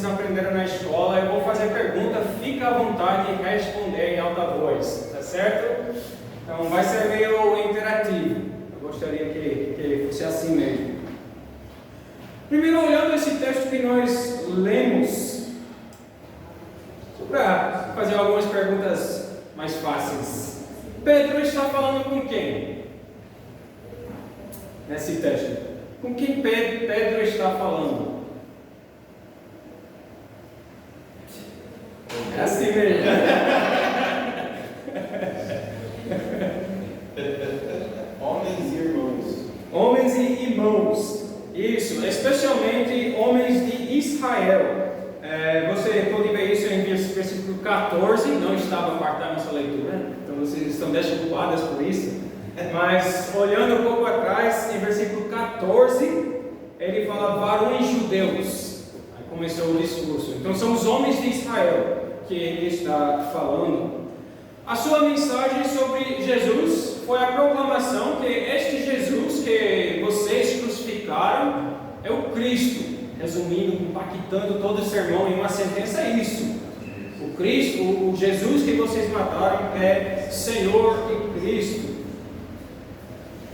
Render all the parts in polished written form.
vocês aprenderam na escola. Eu vou fazer pergunta, fica à vontade de responder em alta voz, tá certo? Então vai ser meio interativo. Eu gostaria que fosse assim mesmo. Primeiro, olhando esse texto que nós lemos, para fazer algumas perguntas mais fáceis. Pedro está falando com quem? Nesse texto. Com quem Pedro está falando? É assim mesmo. Homens e irmãos. Homens e irmãos. Isso, especialmente homens de Israel. Você pode ver isso em versículo 14, não estava parte da nossa leitura, então vocês estão desculpadas por isso. Mas olhando um pouco atrás, em versículo 14, ele fala varões judeus. Aí começou o discurso. Então são os homens de Israel que ele está falando. A sua mensagem sobre Jesus foi a proclamação que este Jesus que vocês crucificaram é o Cristo. Resumindo, impactando todo o sermão em uma sentença, é isso. O Cristo, o Jesus que vocês mataram é Senhor e Cristo.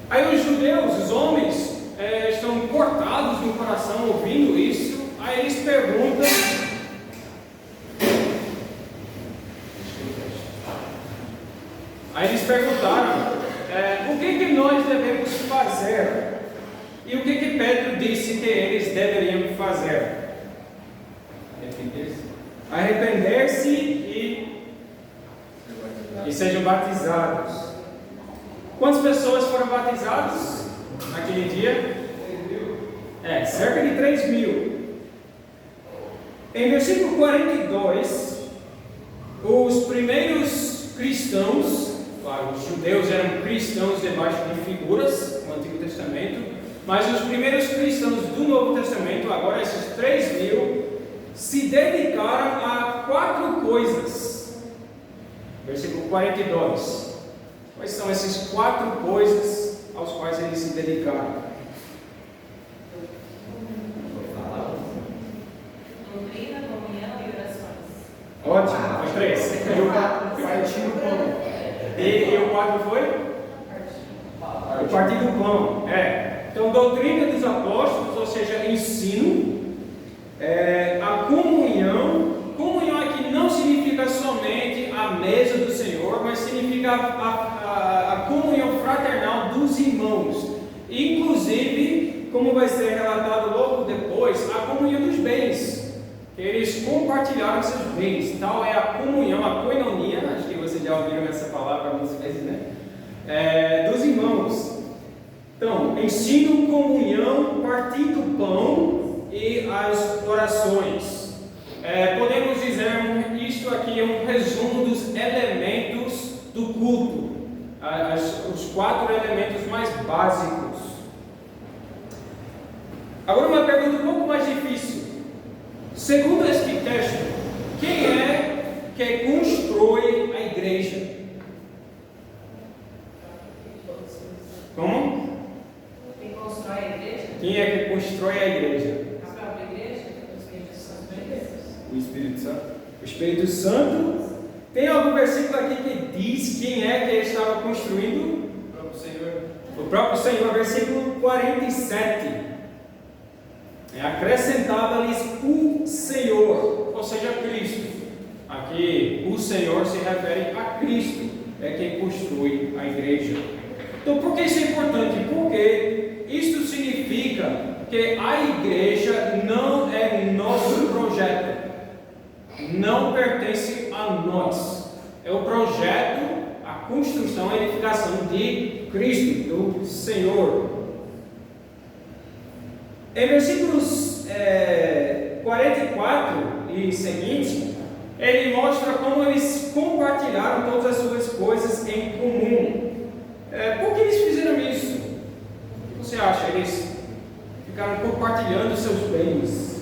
Aí os judeus, os homens, estão cortados no coração ouvindo isso. Aí eles perguntam: perguntaram o que nós devemos fazer. E o que Pedro disse que eles deveriam fazer? Arrepender-se e sejam batizados. Quantas pessoas foram batizadas naquele dia? Cerca de 3.000. Em versículo 42, os primeiros cristãos, claro, os judeus eram cristãos debaixo de figuras no Antigo Testamento, mas os primeiros cristãos do Novo Testamento, agora esses 3.000, se dedicaram a 4 coisas. Versículo 42. Quais são essas 4 coisas aos quais eles se dedicaram? Doutrina, comunhão e orações. Ótimo, foi 3. E o partir do pão. E o 4 foi? O partir do pão. Então, doutrina dos apóstolos, ou seja, ensino, a comunhão. Comunhão aqui não significa somente a mesa do Senhor, mas significa a comunhão fraternal dos irmãos. Inclusive, como vai ser relatado logo depois, a comunhão dos bens. Eles compartilharam seus bens. Tal é a comunhão, a koinonia, acho que vocês já ouviram essa palavra muitas vezes, né? Dos irmãos. Então, ensino, comunhão, partir do pão e as orações. Podemos dizer, isto aqui é um resumo dos elementos do culto. Os 4 elementos mais básicos. Agora uma pergunta um pouco mais difícil. Segundo este texto, quem é que constrói a igreja? Como? Quem constrói a igreja? Quem é que constrói a igreja? A própria igreja? O Espírito Santo. O Espírito Santo. O Espírito Santo. Tem algum versículo aqui que diz quem é que estava construindo? O próprio Senhor. O próprio Senhor, versículo 47. Acrescentava-lhes o Senhor, ou seja, Cristo. Aqui o Senhor se refere a Cristo, é quem constrói a igreja. Então, por que isso é importante? Porque isso significa que a igreja não é nosso projeto, não pertence a nós. É o projeto, a construção, a edificação de Cristo, do Senhor. Em versículos 44 e seguinte, ele mostra como eles compartilharam todas as suas coisas em comum. Por que eles fizeram isso? O que você acha? Eles ficaram compartilhando seus bens.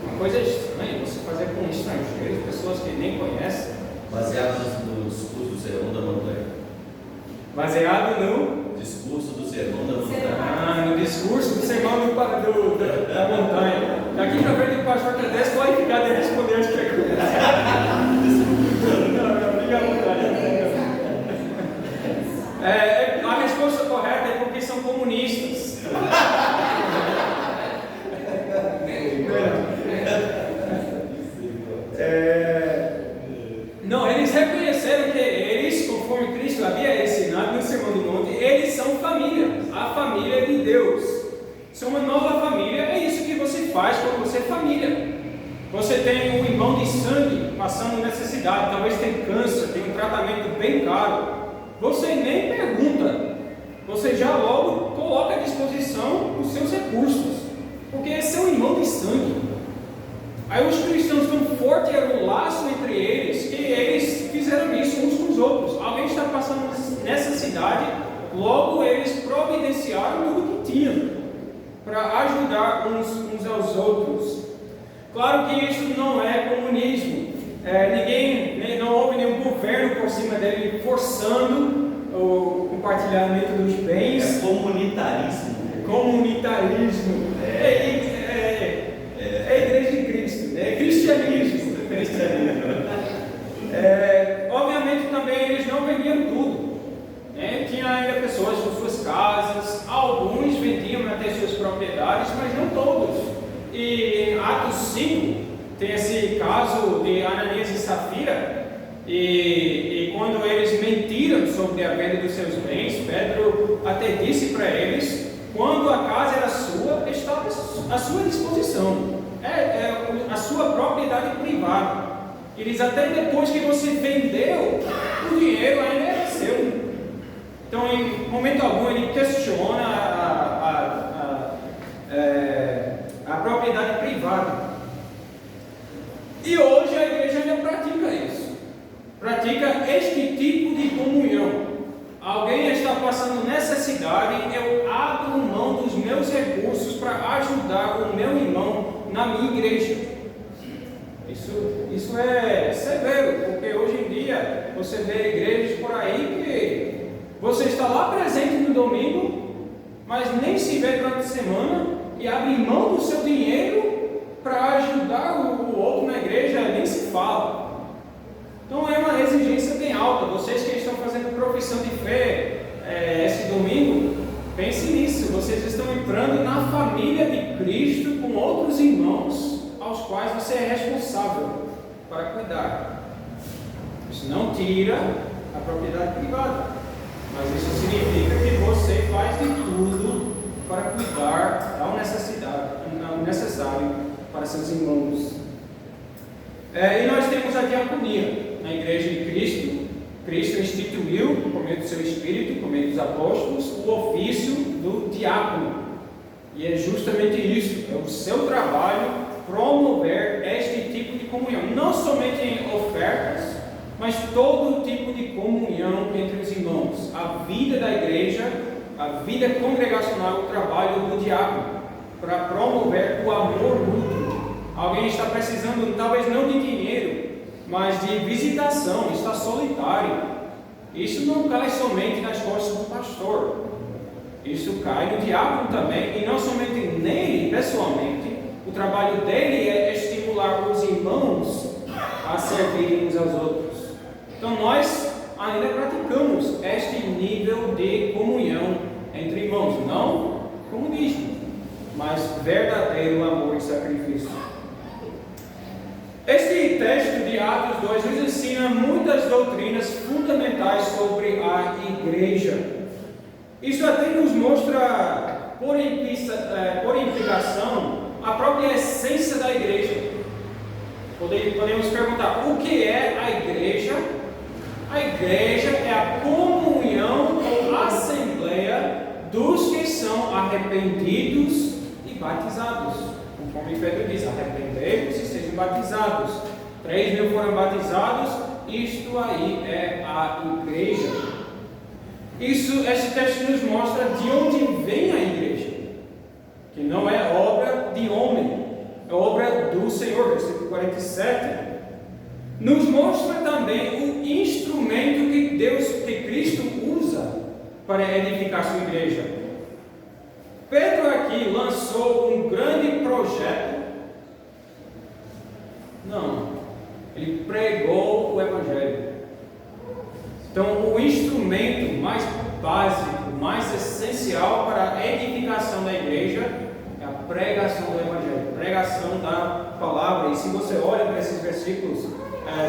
Uma coisa estranha você fazer com estrangeiros, pessoas que nem conhecem. Baseado no discurso do Sermão da Montanha. Baseado no discurso do Sermão da Montanha. no discurso do Sermão da Montanha. faz quando você é família. Você tem um irmão de sangue passando necessidade, talvez tem câncer, tem um tratamento bem caro. Você nem pergunta, você já logo coloca à disposição os seus recursos, porque é seu irmão de sangue. Aí os cristãos tão forte era o laço entre eles, que eles fizeram isso uns com os outros. Alguém está passando necessidade, logo eles providenciaram tudo que tinham para ajudar uns aos outros. Claro que isso não é comunismo. Não houve nenhum governo por cima dele forçando o compartilhamento dos bens. É comunitarismo. Comunitarismo. É a igreja de Cristo. É cristianismo. Obviamente também eles não vendiam tudo. Tinha ainda pessoas com suas casas, alguns vendiam para ter suas propriedades, mas não todos. E em Atos 5 tem esse caso de Ananias e Safira, e quando eles mentiram sobre a venda dos seus bens, Pedro até disse para eles: quando a casa era sua, estava à sua disposição, a sua propriedade privada. Ele diz: até depois que você vendeu, o dinheiro ainda era seu. Então, em momento algum, ele questiona a propriedade privada. E hoje a igreja ainda pratica isso. Pratica este tipo de comunhão. Alguém está passando necessidade, eu abro mão dos meus recursos para ajudar o meu irmão na minha igreja. Isso é severo, porque hoje em dia você vê igrejas por aí que você está lá presente no domingo, mas nem se vê durante a semana e abre mão do seu dinheiro para ajudar o outro na igreja, nem se fala. Então é uma exigência bem alta. Vocês que estão fazendo profissão de fé esse domingo, pense nisso. Vocês estão entrando na família de Cristo com outros irmãos aos quais você é responsável para cuidar. Isso não tira a propriedade privada, mas isso significa que você faz de tudo para cuidar ao necessário para seus irmãos. E nós temos a diaconia na igreja de Cristo. Cristo instituiu, por meio do seu Espírito, por meio dos apóstolos, o ofício do diácono. E é justamente isso, é o seu trabalho promover este tipo de comunhão, não somente em ofertas, mas todo tipo de comunhão entre os irmãos. A vida da igreja, a vida congregacional, o trabalho do diácono, para promover o amor mútuo. Alguém está precisando, talvez não de dinheiro, mas de visitação, está solitário. Isso não cai somente nas costas do pastor. Isso cai no diácono também, e não somente nele, pessoalmente. O trabalho dele é estimular os irmãos a servirem uns aos outros. Então nós ainda praticamos este nível de comunhão entre irmãos, não comunismo, mas verdadeiro amor e sacrifício. Este texto de Atos 2 nos ensina muitas doutrinas fundamentais sobre a igreja. Isso até nos mostra, por implicação, a própria essência da igreja. Podemos perguntar: o que é a igreja? A igreja é a comunhão ou assembleia dos que são arrependidos e batizados. Conforme Pedro diz: arrependei-vos e sejam batizados. 3.000 foram batizados, isto aí é a igreja. Esse texto nos mostra de onde vem a igreja, que não é obra de homem, é obra do Senhor. Versículo 47 nos mostra também o instrumento que Cristo usa para edificar sua igreja. Pedro aqui lançou um grande projeto? Não, ele pregou o Evangelho. Então, o instrumento mais básico, mais essencial para a edificação da igreja é a pregação do Evangelho, a pregação da palavra. E se você olha para esses versículos,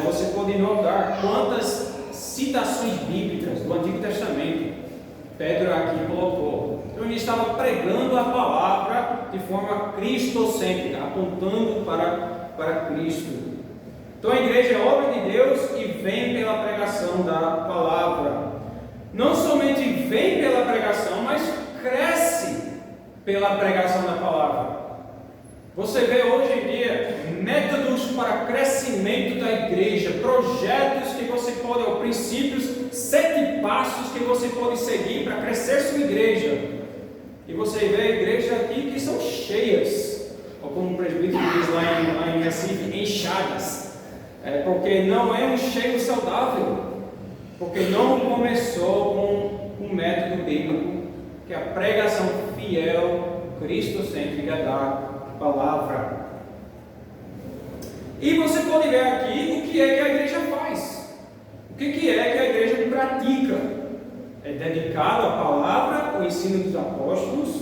você pode notar quantas citações bíblicas do Antigo Testamento Pedro aqui colocou. Então ele estava pregando a palavra de forma cristocêntrica, apontando para Cristo. Então a igreja é obra de Deus e vem pela pregação da palavra. Não somente vem pela pregação, mas cresce pela pregação da palavra. Você vê hoje em dia métodos para crescimento da igreja, projetos que você pode, ou princípios, 7 passos que você pode seguir para crescer sua igreja. E você vê a igreja aqui que são cheias, ou como o presbítero diz lá em Recife, enxadas. Porque não é um cheio saudável, porque não começou com um método bíblico, que é a pregação fiel, cristocêntrica da palavra. E você pode ver aqui o que é que a igreja faz, o que é que a igreja pratica. É dedicado à palavra, ao ensino dos apóstolos,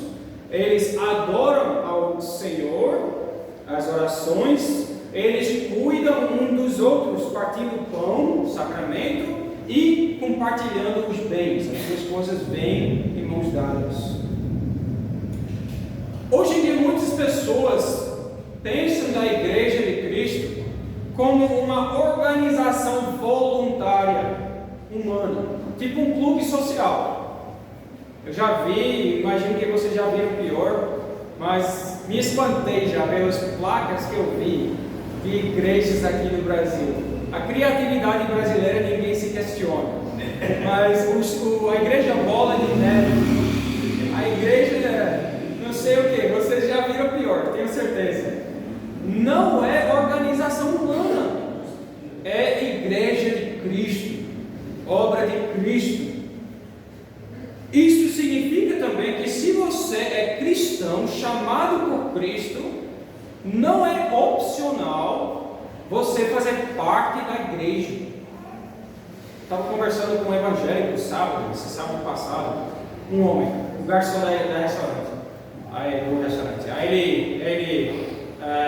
eles adoram ao Senhor, as orações, eles cuidam um dos outros, partindo o pão, o sacramento, e compartilhando os bens. As duas coisas vêm em mãos dadas. Hoje em dia muitas pessoas pensam da Igreja de Cristo como uma organização voluntária humana, tipo um clube social. Eu já vi, imagino que vocês já viram pior, mas me espantei já pelas placas que eu vi de igrejas aqui no Brasil. A criatividade brasileira ninguém se questiona, mas a igreja bola de neve, a igreja não sei o que, vocês já viram pior, tenho certeza. Não é organização humana, é igreja de Cristo, obra de Cristo. Isso significa também que se você é cristão, chamado por Cristo, não é opcional você fazer parte da igreja. Estava conversando com um evangélico esse sábado passado, um homem, um garçom da restaurante. Aí ele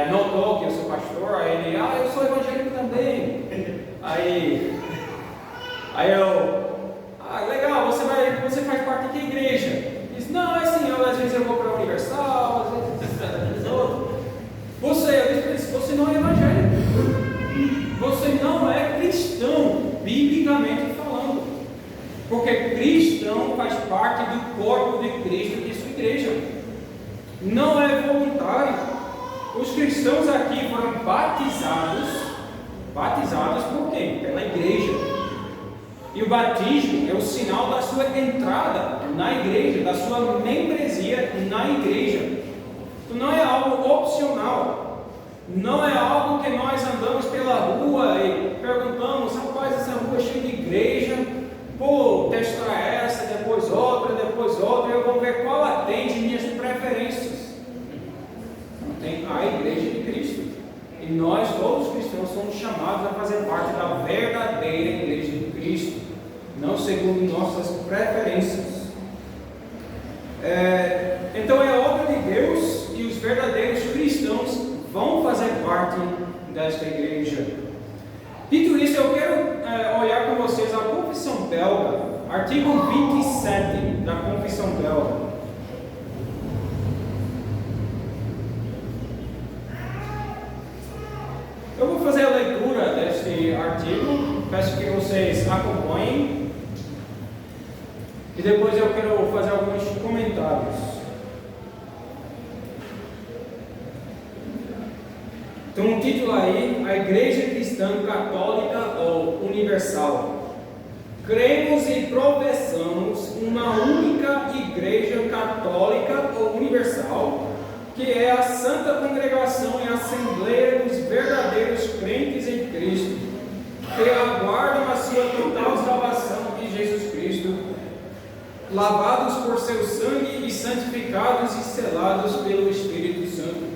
notou que eu sou pastor, aí ele, eu sou evangélico também. Aí eu, legal, você faz parte de que igreja? Ele disse, não, assim, às vezes eu vou para a Universal, às vezes outro. Eu disse, você não é evangélico, você não é cristão, biblicamente falando, porque cristão faz parte do corpo de Cristo, de sua igreja, não é voluntário. Os cristãos aqui foram batizados por quem? Pela igreja. E o batismo é o sinal da sua entrada na igreja, da sua membresia na igreja. Então não é algo opcional, não é algo que nós andamos pela rua e perguntamos, rapaz, essa rua é cheia de igreja, testar essa, depois outra, eu vou ver qual atende minhas preferências. Não tem a igreja de Cristo. E nós, todos os cristãos, somos chamados a fazer parte da verdadeira igreja de Cristo, não segundo nossas preferências. Então é obra de Deus e os verdadeiros cristãos vão fazer parte desta igreja. Dito isso, eu quero olhar com vocês a Confissão Belga, artigo 27 da Confissão Belga. Eu vou fazer a leitura deste artigo, peço que vocês acompanhem e depois eu quero fazer alguns comentários. Então o título aí, a Igreja Cristã Católica ou Universal. Cremos e professamos uma única Igreja Católica ou Universal, que é a Santa Congregação e Assembleia dos verdadeiros crentes em Cristo, que aguardam a sua total salvação de Jesus Cristo, lavados por seu sangue e santificados e selados pelo Espírito Santo.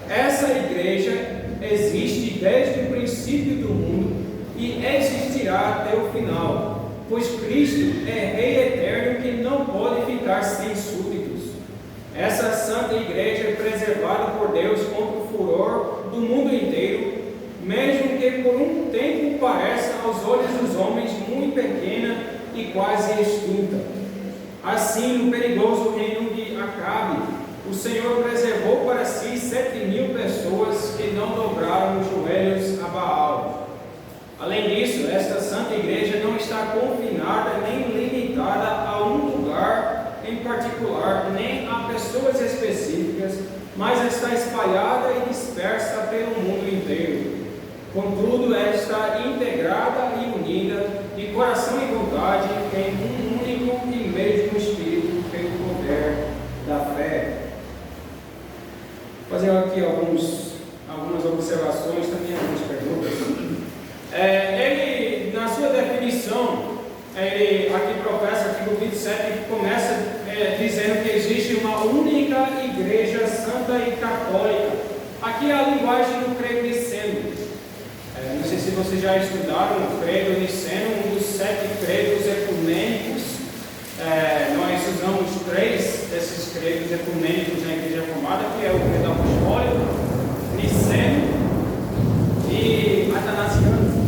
Essa igreja existe desde o princípio do mundo e existirá até o final, pois Cristo é Rei eterno que não pode ficar sem súditos. Essa santa igreja é preservada por Deus contra o furor do mundo inteiro, mesmo que por um tempo pareça aos olhos dos homens muito pequena e quase extinta. Assim, no perigoso reino de Acabe, o Senhor preservou para mas está espalhada e dispersa pelo mundo inteiro. Contudo, ela está integrada e unida de coração e vontade em um único e mesmo Espírito pelo poder da fé. Vou fazer aqui algumas observações, também algumas perguntas. Ele, na sua definição, ele aqui professa, artigo 27, começa dizendo que existe uma única igreja santa e católica. Aqui é a linguagem do credo niceno. Não sei se vocês já estudaram o credo niceno, um dos 7 credos ecumênicos. Nós usamos 3 desses credos ecumênicos na Igreja Reformada, que é o credo apostólico, niceno e atanasiano.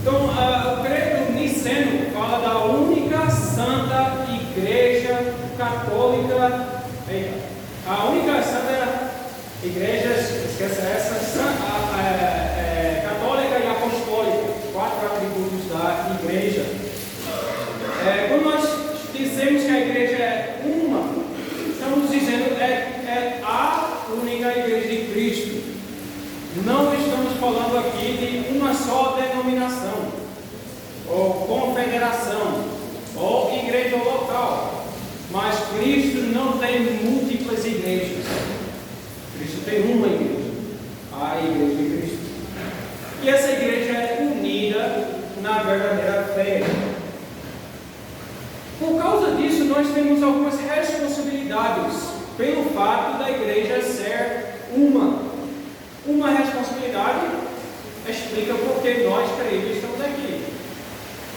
Então, o credo niceno fala da única santa igreja católica, a única santa igreja, esqueça essa, católica e apostólica, 4 atributos da igreja. Quando nós dizemos que a igreja é uma, estamos dizendo é a única igreja de Cristo. Não estamos falando aqui de uma só denominação, ou confederação, ou igreja local. Mas Cristo não tem múltiplas igrejas. Cristo tem uma igreja, a igreja de Cristo. E essa igreja é unida na verdadeira fé. Por causa disso, nós temos algumas responsabilidades pelo fato da igreja ser uma. Uma responsabilidade explica por que nós, crentes, estamos aqui.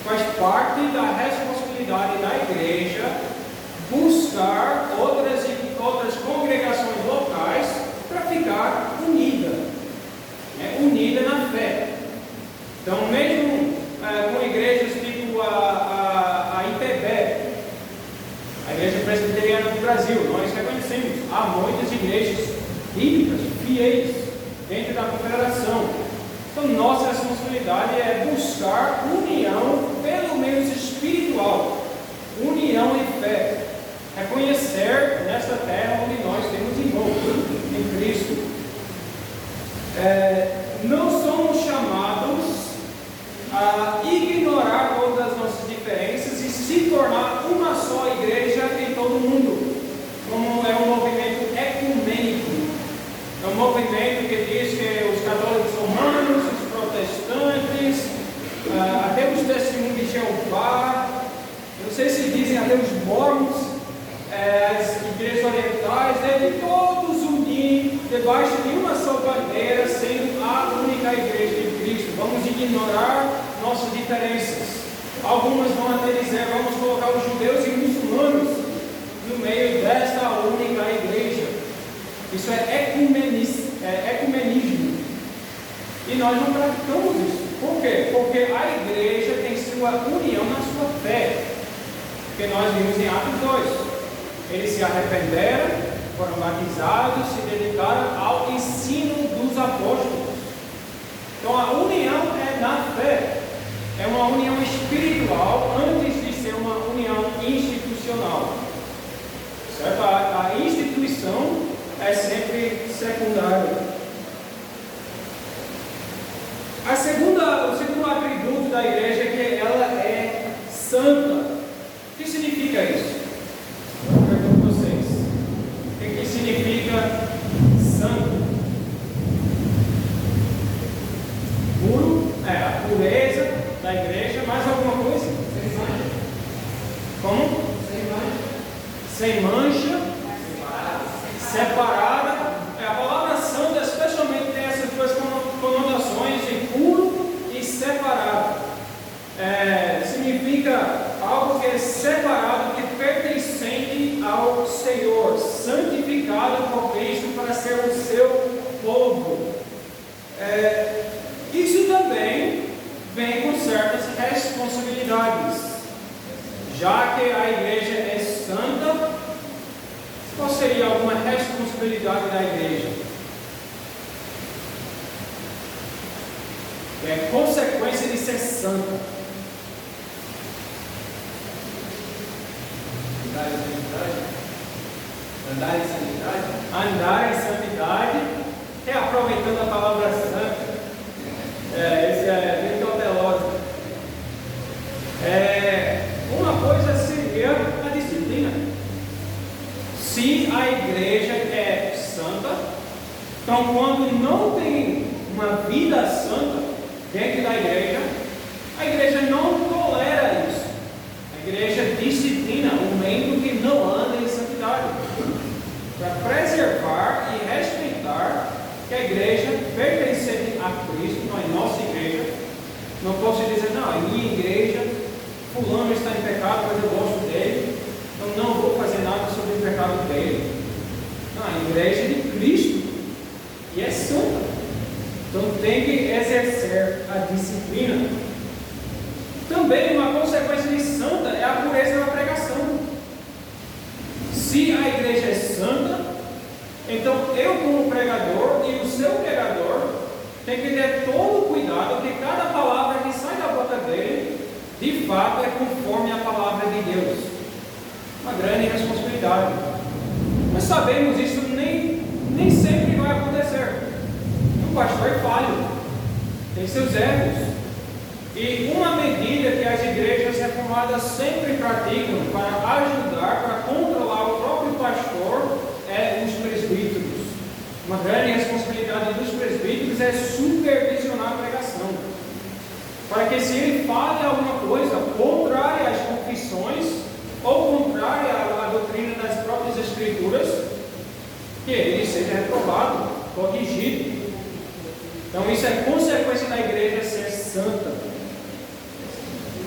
Faz parte da responsabilidade da igreja buscar outras congregações locais para ficar unida, unida na fé. Então, mesmo com igrejas tipo a IPB, a Igreja Presbiteriana do Brasil, nós reconhecemos, há muitas igrejas bíblicas, fiéis, dentro da confederação. Então, nossa responsabilidade é buscar união, pelo menos espiritual, união em fé, reconhecer nesta terra onde nós temos irmãos em Cristo. Não somos chamados a ignorar todas as nossas diferenças e se tornar uma só igreja em todo o mundo, como é um movimento ecumênico. É um movimento que diz que os católicos romanos, os protestantes, até os testemunhos de Jeová, eu não sei se dizem até os mormons, as igrejas orientais, devem todos unir debaixo de uma só bandeira, sendo a única igreja de Cristo. Vamos ignorar nossas diferenças. Algumas vão até dizer, vamos colocar os judeus e muçulmanos no meio desta única igreja. Isso é ecumenismo. E nós não praticamos isso. Por quê? Porque a igreja tem sua união na sua fé. Porque nós vimos em Atos 2. Eles se arrependeram, foram batizados, se dedicaram ao ensino dos apóstolos. Então a união é na fé. É uma união espiritual antes de ser uma união institucional. Certo? A instituição é sempre secundária. O segundo atributo da igreja é que ela é santa. O que significa isso? Eu pergunto a vocês. O que significa santo? Puro, a pureza da igreja. Mais alguma coisa? Sem mancha. Como? Sem mancha. Separada. A palavra santa especialmente tem essas duas conotações de puro e separado. Significa algo que é separado, que é pertencente ao Senhor, santificado por Cristo para ser o seu povo. Isso também vem com certas responsabilidades. Já que a igreja é santa, qual seria alguma responsabilidade da igreja? É consequência de ser santa. Andar em santidade? andar em santidade, reaproveitando a palavra santa. Esse é bem cauteloso. Uma coisa seria a disciplina. Se a igreja é santa, então quando não tem uma vida santa dentro da igreja, a igreja não tolera isso. A igreja disciplina o membro que não anda em santidade, para preservar e respeitar que a igreja pertencente a Cristo, não é nossa igreja. Não posso dizer, não, a minha igreja, fulano está em pecado, mas eu gosto dele, então não vou fazer nada sobre o pecado dele. Não, a igreja é de Cristo e é santa, então tem que exercer a disciplina. Também uma consequência de santa é a pureza da pregação. Se a igreja é santa, então eu como pregador e o seu pregador tem que ter todo o cuidado que cada palavra que sai da boca dele de fato é conforme a palavra de Deus. Uma grande responsabilidade. Mas sabemos isso nem sempre vai acontecer. O pastor é falho, tem seus erros. E uma medida que as igrejas reformadas sempre praticam para ajudar, para controlar o próprio pastor, é os presbíteros. Uma grande responsabilidade dos presbíteros é supervisionar a pregação, para que se ele fale alguma coisa contrária às confissões ou contrária à doutrina das próprias escrituras, que ele seja reprovado, corrigido. Então isso é consequência da igreja ser santa.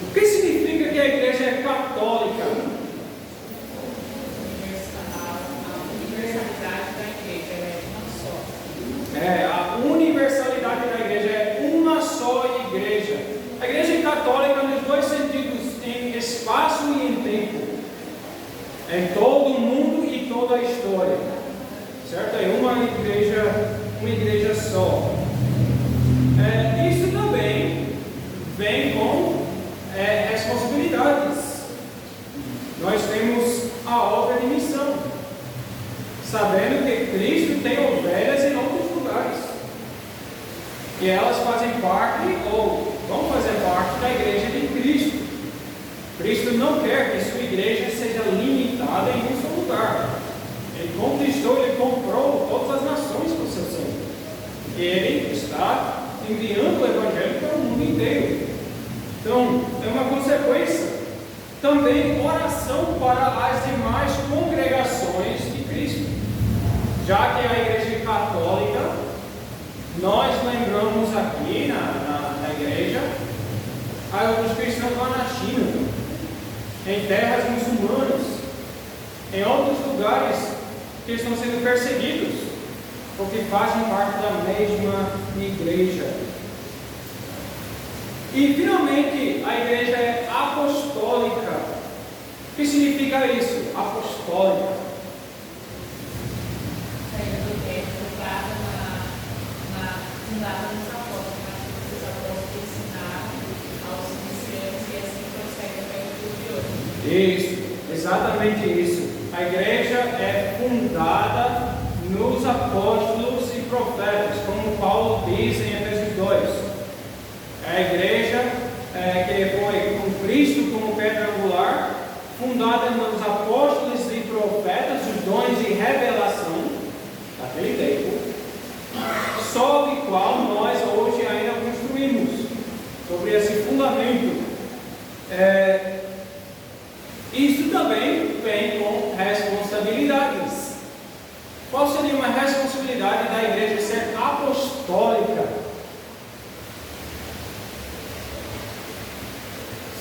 O que significa que a igreja é católica? A universalidade da igreja é uma só. A universalidade da igreja é uma só igreja. A igreja é católica nos dois sentidos, em espaço e em tempo. Em todo o mundo e toda a história. Certo? É uma igreja só. Isso também vem com responsabilidades. Nós temos a obra de missão, sabendo que Cristo tem ovelhas em outros lugares, e elas fazem parte ou vão fazer parte da igreja de Cristo. Cristo não quer que sua igreja seja limitada em um só lugar. Ele conquistou, ele comprou todas as nações com seu sangue. Ele está enviando o evangelho para o mundo inteiro. Então, é uma consequência. Também oração para as demais congregações de Cristo. Já que a igreja católica, nós lembramos aqui na igreja, há alguns cristãos lá na China, em terras muçulmanas, em outros lugares que estão sendo perseguidos, porque fazem parte da mesma igreja. E finalmente, a igreja é apostólica. O que significa isso? Apostólica. Saída do tempo, fundada nos apóstolos, os apóstolos ensinaram aos iniciantes e assim prossegue até o dia de hoje. Isso, exatamente isso. A igreja é fundada nos apóstolos e profetas, como Paulo diz em Efésios 2. A igreja que foi com Cristo como pedra angular, fundada nos apóstolos e profetas, os dons de revelação daquele tempo, sobre o qual nós hoje ainda construímos, sobre esse fundamento. Isso também vem com responsabilidades. Qual seria uma responsabilidade da igreja ser apostólica?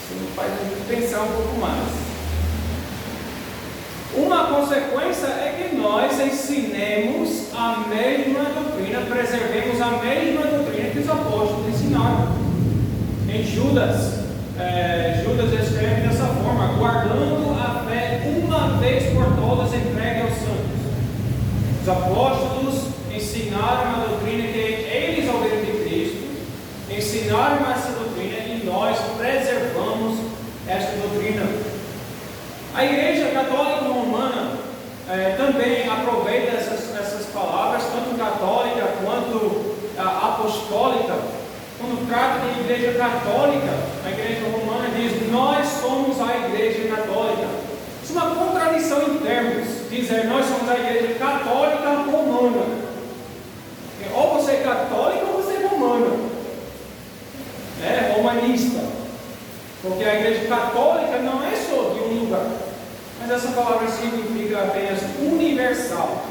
Isso faz a gente pensar um pouco mais. Uma consequência é que nós ensinemos a mesma doutrina, preservemos a mesma doutrina que os apóstolos ensinaram. Em Judas escreve dessa forma: guardando a fé uma vez por todas entregue aos santos. Os apóstolos ensinaram a doutrina que eles ouviram de Cristo, ensinaram essa doutrina e nós preservamos esta doutrina. A Igreja Católica Romana também aproveita essa Igreja Católica, a Igreja Romana diz: nós somos a Igreja Católica. Isso é uma contradição em termos, dizer nós somos a Igreja Católica Romana. Ou você é católica ou você é romana, romanista, porque a Igreja Católica não é só de um lugar, mas essa palavra significa apenas universal.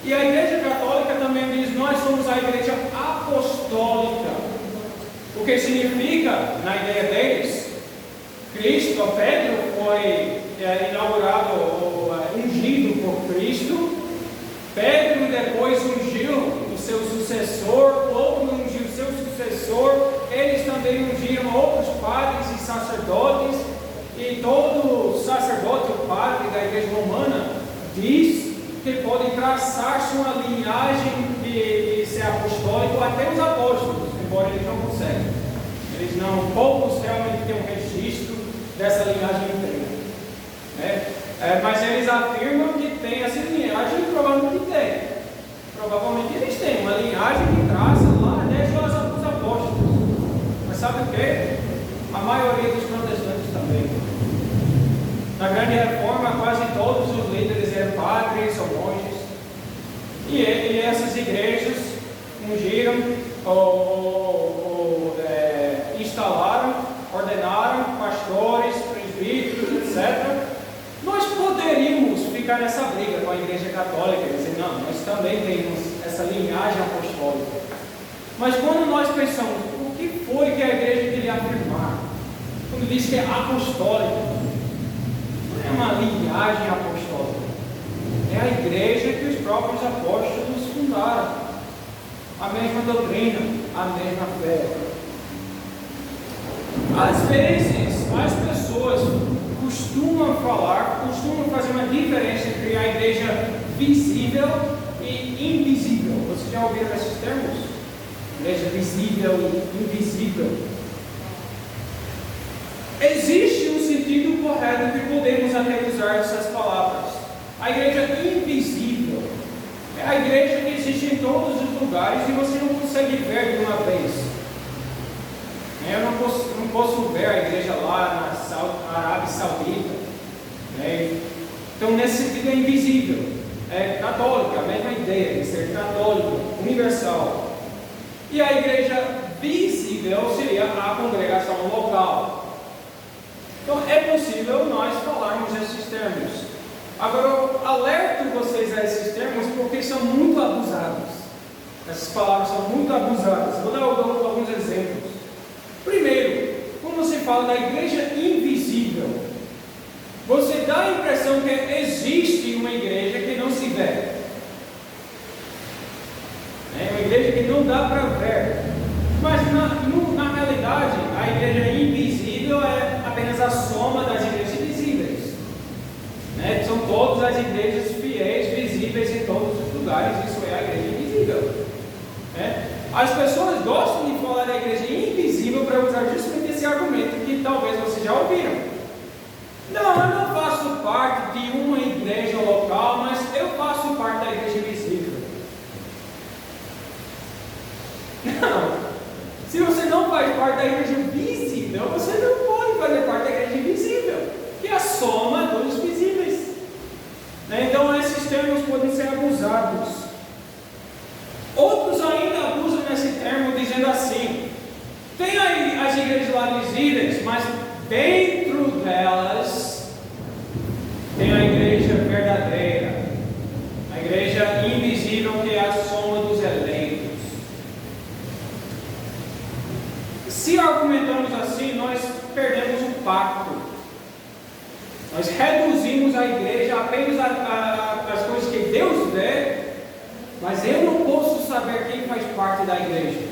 E a Igreja Católica também diz: nós somos a Igreja Apostólica, o que significa, na ideia deles, Pedro foi inaugurado ou ungido por Cristo. Pedro depois ungiu o seu sucessor, outro ungiu o seu sucessor, eles também ungiram outros padres e sacerdotes, e todo sacerdote ou padre da Igreja Romana diz que pode traçar-se uma linhagem de ser apostólico até os apóstolos, embora eles não conseguem. Poucos realmente têm um registro dessa linhagem inteira. Mas eles afirmam que tem essa linhagem e provavelmente tem. Provavelmente eles têm uma linhagem que traça lá desde os apóstolos. Mas sabe o que? A maioria dos protestantes também. Na Grande Reforma, quase todos os líderes eram padres ou monges. E essas igrejas ungiram instalaram, ordenaram pastores, presbíteros, etc. Nós poderíamos ficar nessa briga com a Igreja Católica e dizer: não, nós também temos essa linhagem apostólica. Mas quando nós pensamos, o que foi que a Igreja queria afirmar? Quando diz que é apostólica, não é uma linhagem apostólica, é a Igreja que os próprios apóstolos fundaram, a mesma doutrina, a mesma fé. Às vezes, as pessoas costumam fazer uma diferença entre a igreja visível e invisível. Vocês já ouviram esses termos? Igreja visível e invisível. Existe um sentido correto que podemos até usar essas palavras. A igreja invisível é a igreja que existe em todos os lugares e você não consegue ver de uma vez. Eu não posso ver a igreja lá na Arábia Saudita. Então, nesse sentido, é invisível. É católica, a mesma ideia de ser católico, universal. E a igreja visível seria a congregação local. Então, é possível nós falarmos esses termos. Agora, eu alerto vocês a esses termos porque são muito abusados. Essas palavras são muito abusadas. Vou dar alguns exemplos. Primeiro, quando se fala da igreja invisível, você dá a impressão que existe uma igreja que não se vê. É uma igreja que não dá para ver. Mas na realidade, a igreja invisível é apenas a soma das igrejas visíveis. São todas as igrejas fiéis, visíveis em todos os lugares. Isso é a igreja invisível. As pessoas gostam de falar da igreja invisível para usar justamente esse argumento que talvez vocês já ouviram. Não, eu não faço parte de uma igreja local, mas eu faço parte da igreja visível. Não. Se você não faz parte da igreja visível, você não pode fazer parte da igreja invisível, que é a soma dos visíveis. Então esses termos podem ser abusados. Outros ainda abusam nesse termo dizendo assim: tem as igrejas lá visíveis, mas dentro delas tem a igreja verdadeira, a igreja invisível, que é a soma dos eleitos. Se argumentamos assim, nós perdemos o pacto. Nós reduzimos a igreja apenas às coisas que Deus vê, mas eu não posso saber quem faz parte da igreja.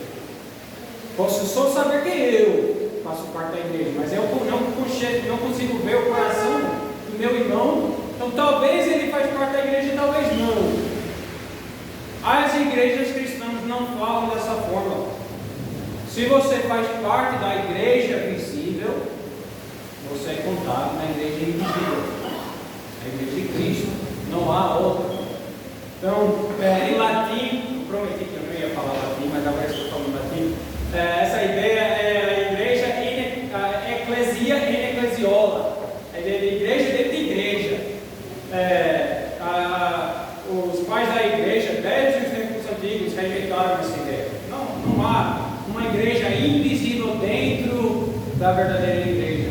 Posso só saber que eu faço parte da igreja, mas eu não consigo ver o coração do meu irmão. Então talvez ele faz parte da igreja, talvez não. As igrejas cristãs não falam dessa forma. Se você faz parte da igreja visível, você é contado na igreja invisível, a igreja de Cristo. Não há outra. Então, em latim, prometi que eu não ia falar latim, mas agora estou falando latim. Essa ideia é da verdadeira igreja.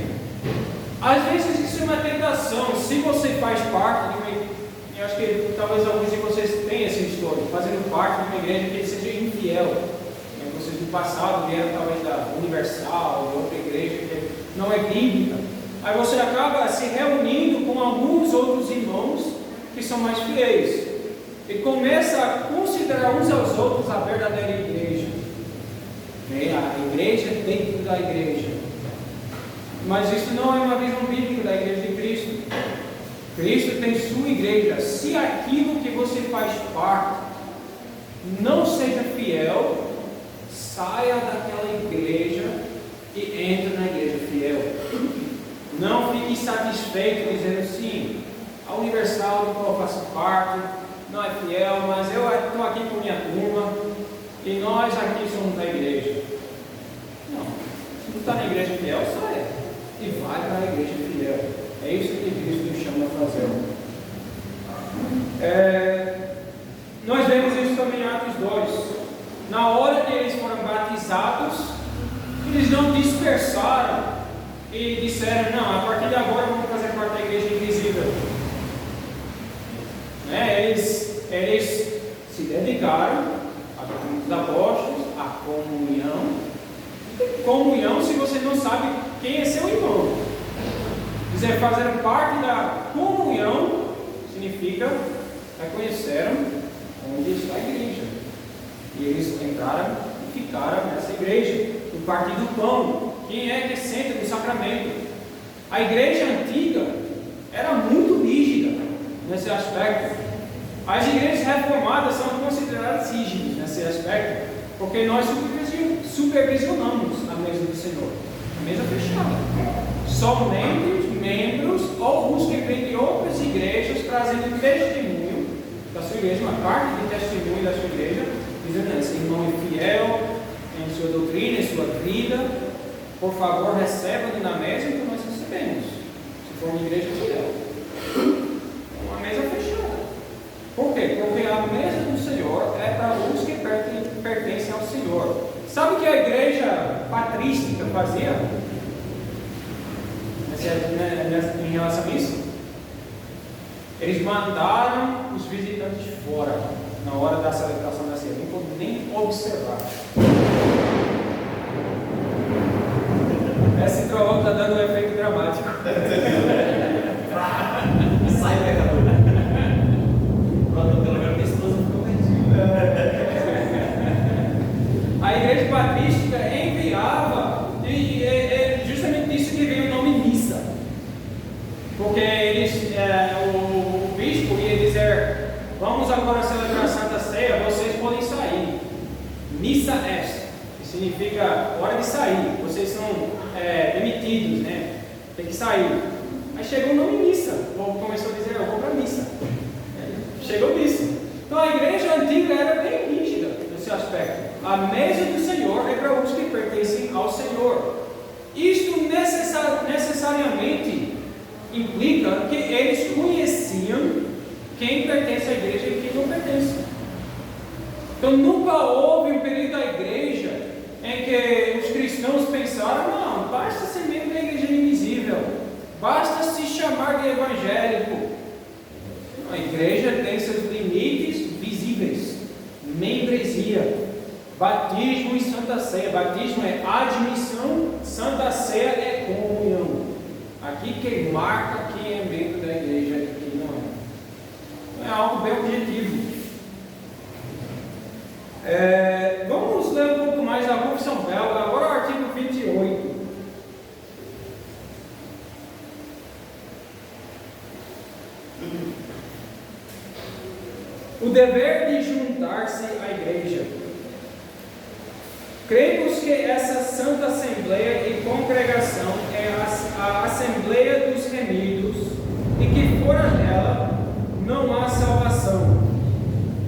Às vezes isso é uma tentação. Se você faz parte de uma igreja, eu acho que talvez alguns de vocês tenham essa história, fazendo parte de uma igreja que seja infiel. Vocês do passado vieram talvez da Universal, de outra igreja que não é bíblica. Aí você acaba se reunindo com alguns outros irmãos que são mais fiéis. E começa a considerar uns aos outros a verdadeira igreja. A igreja dentro da igreja. Mas isso não é uma visão bíblica da igreja de Cristo. Cristo tem sua igreja. Se aquilo que você faz parte não seja fiel, saia daquela igreja e entre na igreja fiel. Não fique satisfeito dizendo assim, a Universal do qual eu faço parte não é fiel, mas eu estou aqui com minha turma e nós aqui somos da igreja. Não, se não está na igreja fiel, saia e vai para a igreja fiel. É isso que Cristo nos chama a fazer. Nós vemos isso também em Atos 2. Na hora que eles foram batizados, eles não dispersaram e disseram, não, a partir de agora vamos fazer parte da igreja invisível. Eles se dedicaram à doutrina dos apóstolos, à comunhão. Comunhão, se você não sabe quem é seu irmão. Dizer, fazer parte da comunhão significa reconheceram onde está a igreja. E eles entraram e ficaram nessa igreja, no partir do pão. Quem é que senta no sacramento? A igreja antiga era muito rígida nesse aspecto. As igrejas reformadas são consideradas rígidas nesse aspecto, porque nós supervisionamos a mesa do Senhor, a mesa fechada. Somente os membros ou os que vêm de outras igrejas trazendo testemunho da sua igreja, uma carta de testemunho da sua igreja, dizendo: esse irmão é fiel em sua doutrina, em sua vida, por favor, receba-nos na mesa que nós recebemos, se for uma igreja fiel. Uma mesa fechada. Por quê? Porque a mesa do Senhor é para os que pertencem ao Senhor. Sabe o que a igreja patrística fazia em relação a isso? Eles mandaram os visitantes fora na hora da celebração da ceia, não podiam nem observar. Esse trovão está dando um efeito dramático. Sai, pecador. Pronto, pelo menos minha esposa ficou perdida. A igreja patrística enviava, e é justamente disso que veio o nome missa. Porque o bispo ia dizer: vamos agora celebrar a Santa Ceia, vocês podem sair. Missa est, que significa hora de sair, vocês são demitidos, né? Tem que sair. Aí chegou o nome missa, o povo começou a dizer: eu vou para a missa. Chegou missa. Então a igreja antiga era bem rígida nesse aspecto. A mesa do Senhor é para os que pertencem ao Senhor. Isto necessariamente implica que eles conheciam quem pertence à igreja e quem não pertence. Então nunca houve um período da igreja em que os cristãos pensaram: não, basta ser membro da igreja invisível, basta se chamar de evangélico. A igreja tem seus limites visíveis: membresia, batismo e Santa Ceia. Batismo é admissão, Santa Ceia é comunhão. Aqui quem marca quem é membro da igreja e quem não é. É algo bem objetivo. Vamos ler um pouco mais da Confissão Belga, agora o artigo 28. O dever de juntar-se à igreja. Cremos que essa santa assembleia e congregação é a assembleia dos remidos e que fora dela não há salvação.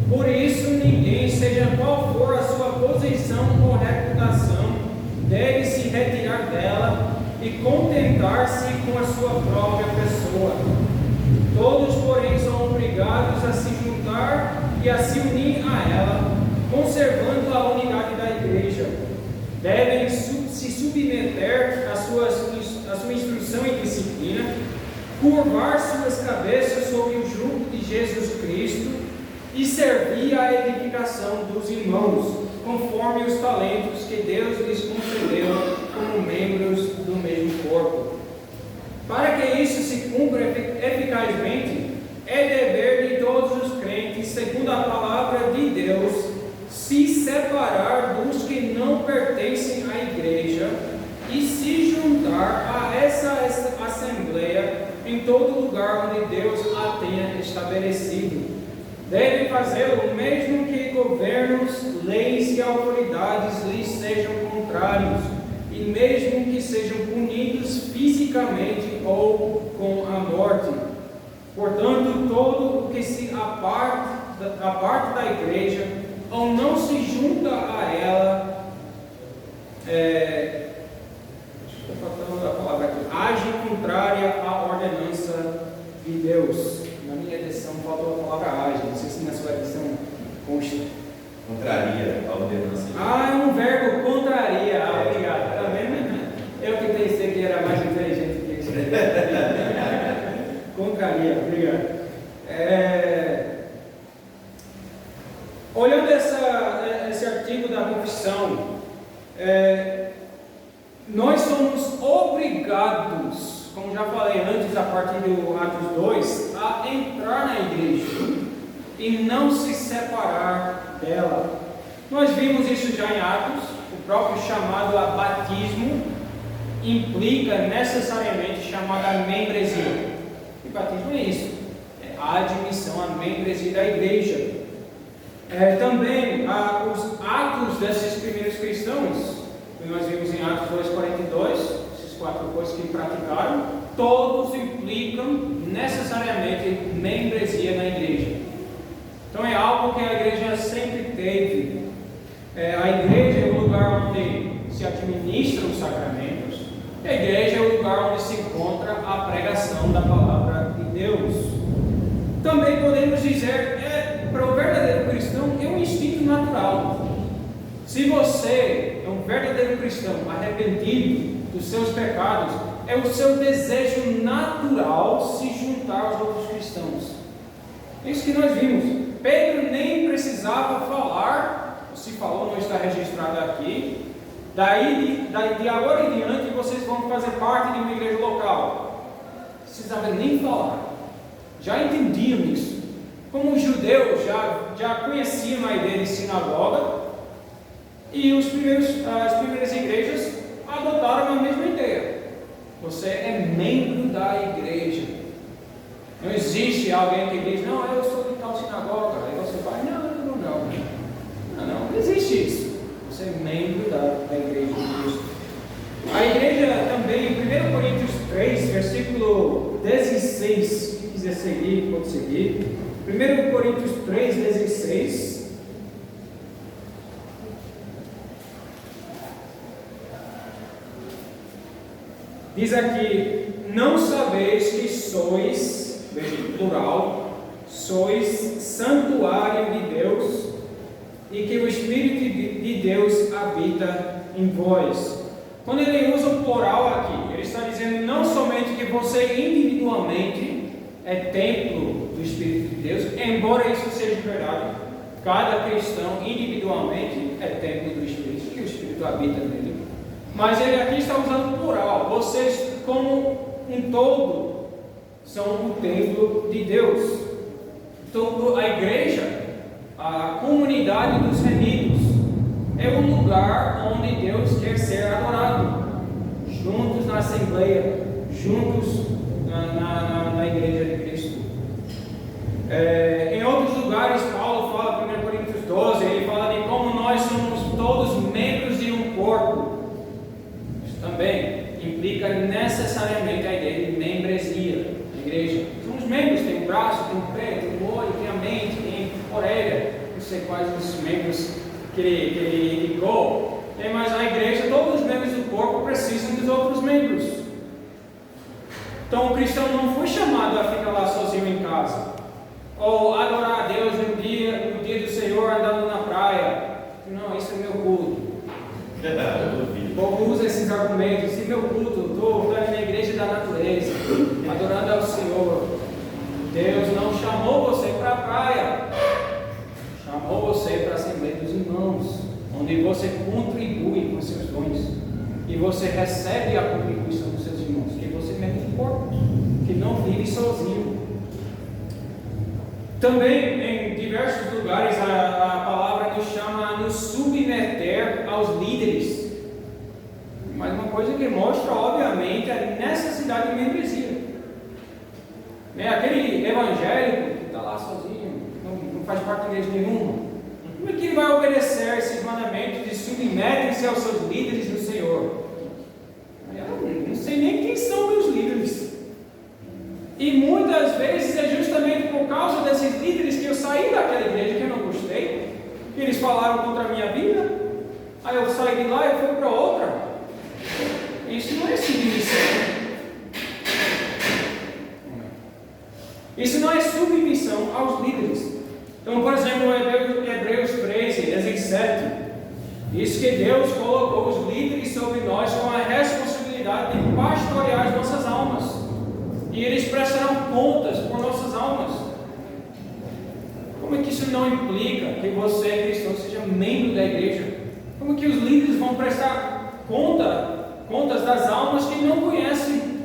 Por isso, ninguém, seja qual for a sua posição ou reputação, deve se retirar dela e contentar-se com a sua própria pessoa. Todos, porém, são obrigados a se juntar e a se unir a ela, conservando a unidade da igreja. Devem se submeter a sua instrução e disciplina, curvar suas cabeças sob o jugo de Jesus Cristo e servir à edificação dos irmãos, conforme os talentos que Deus lhes concedeu como membros do mesmo corpo. Para que isso se cumpra eficazmente, é dever de todos os crentes, segundo a palavra de Deus, se separar dos que não pertencem à igreja e se juntar a essa assembleia em todo lugar onde Deus a tenha estabelecido. Devem fazê-lo mesmo que governos, leis e autoridades lhes sejam contrários, e mesmo que sejam punidos fisicamente ou com a morte. Portanto, todo o que se aparte da igreja ou não se junta a ela, age contrária à ordenança de Deus. Na minha edição faltou a palavra age, não sei se na sua edição consta. Contraria a ordenança. É um verbo contraria. Obrigado. Tá vendo? Eu que pensei que era mais inteligente que isso. Contraria, obrigado. Olhando esse artigo da confissão, nós somos obrigados, como já falei antes, a partir do Atos 2, a entrar na igreja e não se separar dela. Nós vimos isso já em Atos. O próprio chamado a batismo implica necessariamente chamada membresia. E batismo é isso, é a admissão à membresia da igreja. Também os atos desses primeiros cristãos, que nós vimos em Atos 2,42, esses 4 coisas que praticaram, todos implicam necessariamente membresia na igreja. Então é algo que a igreja sempre teve. A igreja é o lugar onde se administram os sacramentos. A igreja é o lugar onde se encontra a pregação da palavra de Deus. Também podemos dizer, para o verdadeiro cristão, é um instinto natural. Se você é um verdadeiro cristão arrependido dos seus pecados, é o seu desejo natural se juntar aos outros cristãos. É isso que nós vimos. Pedro nem precisava falar, se falou, não está registrado aqui. De agora em diante vocês vão fazer parte de uma igreja local. Não precisava nem falar. Já entendiam isso. Como os judeus já conheciam a ideia de sinagoga, e as primeiras igrejas adotaram a mesma ideia. Você é membro da igreja. Não existe alguém que diz, não, eu sou de tal sinagoga. Aí você fala, não existe isso. Você é membro da igreja de Cristo. A igreja também, em 1 Coríntios 3, versículo 16, quem quiser seguir, pode seguir. 1 Coríntios 3, 16. Diz aqui, não sabeis que sois, veja, plural, sois santuário de Deus e que o Espírito de Deus habita em vós. Quando ele usa o plural aqui, ele está dizendo não somente que você individualmente é templo do Espírito de Deus, embora isso seja verdade, cada cristão individualmente é templo do Espírito, que o Espírito habita nele. Mas ele aqui está usando o plural. Vocês, como um todo, são o templo de Deus. Então, a igreja, a comunidade dos remidos, é o lugar onde Deus quer ser adorado. Juntos na Assembleia, juntos na Igreja de Cristo. Em outros lugares, Paulo fala, 1 Coríntios 12, ele fala de como nós somos todos membros de um corpo. Também implica necessariamente a ideia de membresia da igreja. Somos membros, tem um braço, tem um pé, tem um olho, tem a mente, tem a orelha, não sei quais os membros que ele indicou, mas a igreja, todos os membros do corpo precisam dos outros membros. Então o cristão não foi chamado a ficar lá sozinho em casa, ou adorar a Deus no dia do Senhor andando na praia. Não, isso é meu culto. povo usa esses argumentos. Se meu culto, estou na igreja da natureza, adorando ao Senhor. Deus não chamou você para a praia, chamou você para a Assembleia dos Irmãos, onde você contribui com seus dons e você recebe a contribuição dos seus irmãos, que você mesmo é um corpo, que não vive sozinho. Também em diversos lugares a palavra nos chama a nos submeter aos líderes. Mas uma coisa que mostra, obviamente, a necessidade de membresia. Aquele evangélico que está lá sozinho, não faz parte de igreja nenhuma, como é que ele vai obedecer esses mandamentos de submetem-se aos seus líderes no Senhor? Eu não sei nem quem são meus líderes. E muitas vezes é justamente por causa desses líderes que eu saí daquela igreja que eu não gostei, que eles falaram contra a minha vida, aí eu saí de lá e fui para outra. Isso não é submissão. Isso não é submissão aos líderes. Então, por exemplo, Hebreus 13, 17, diz que Deus colocou os líderes sobre nós com a responsabilidade de pastorear as nossas almas. E eles prestarão contas por nossas almas. Como é que isso não implica que você, cristão, seja membro da igreja? Como é que os líderes vão prestar contas das almas que não conhecem?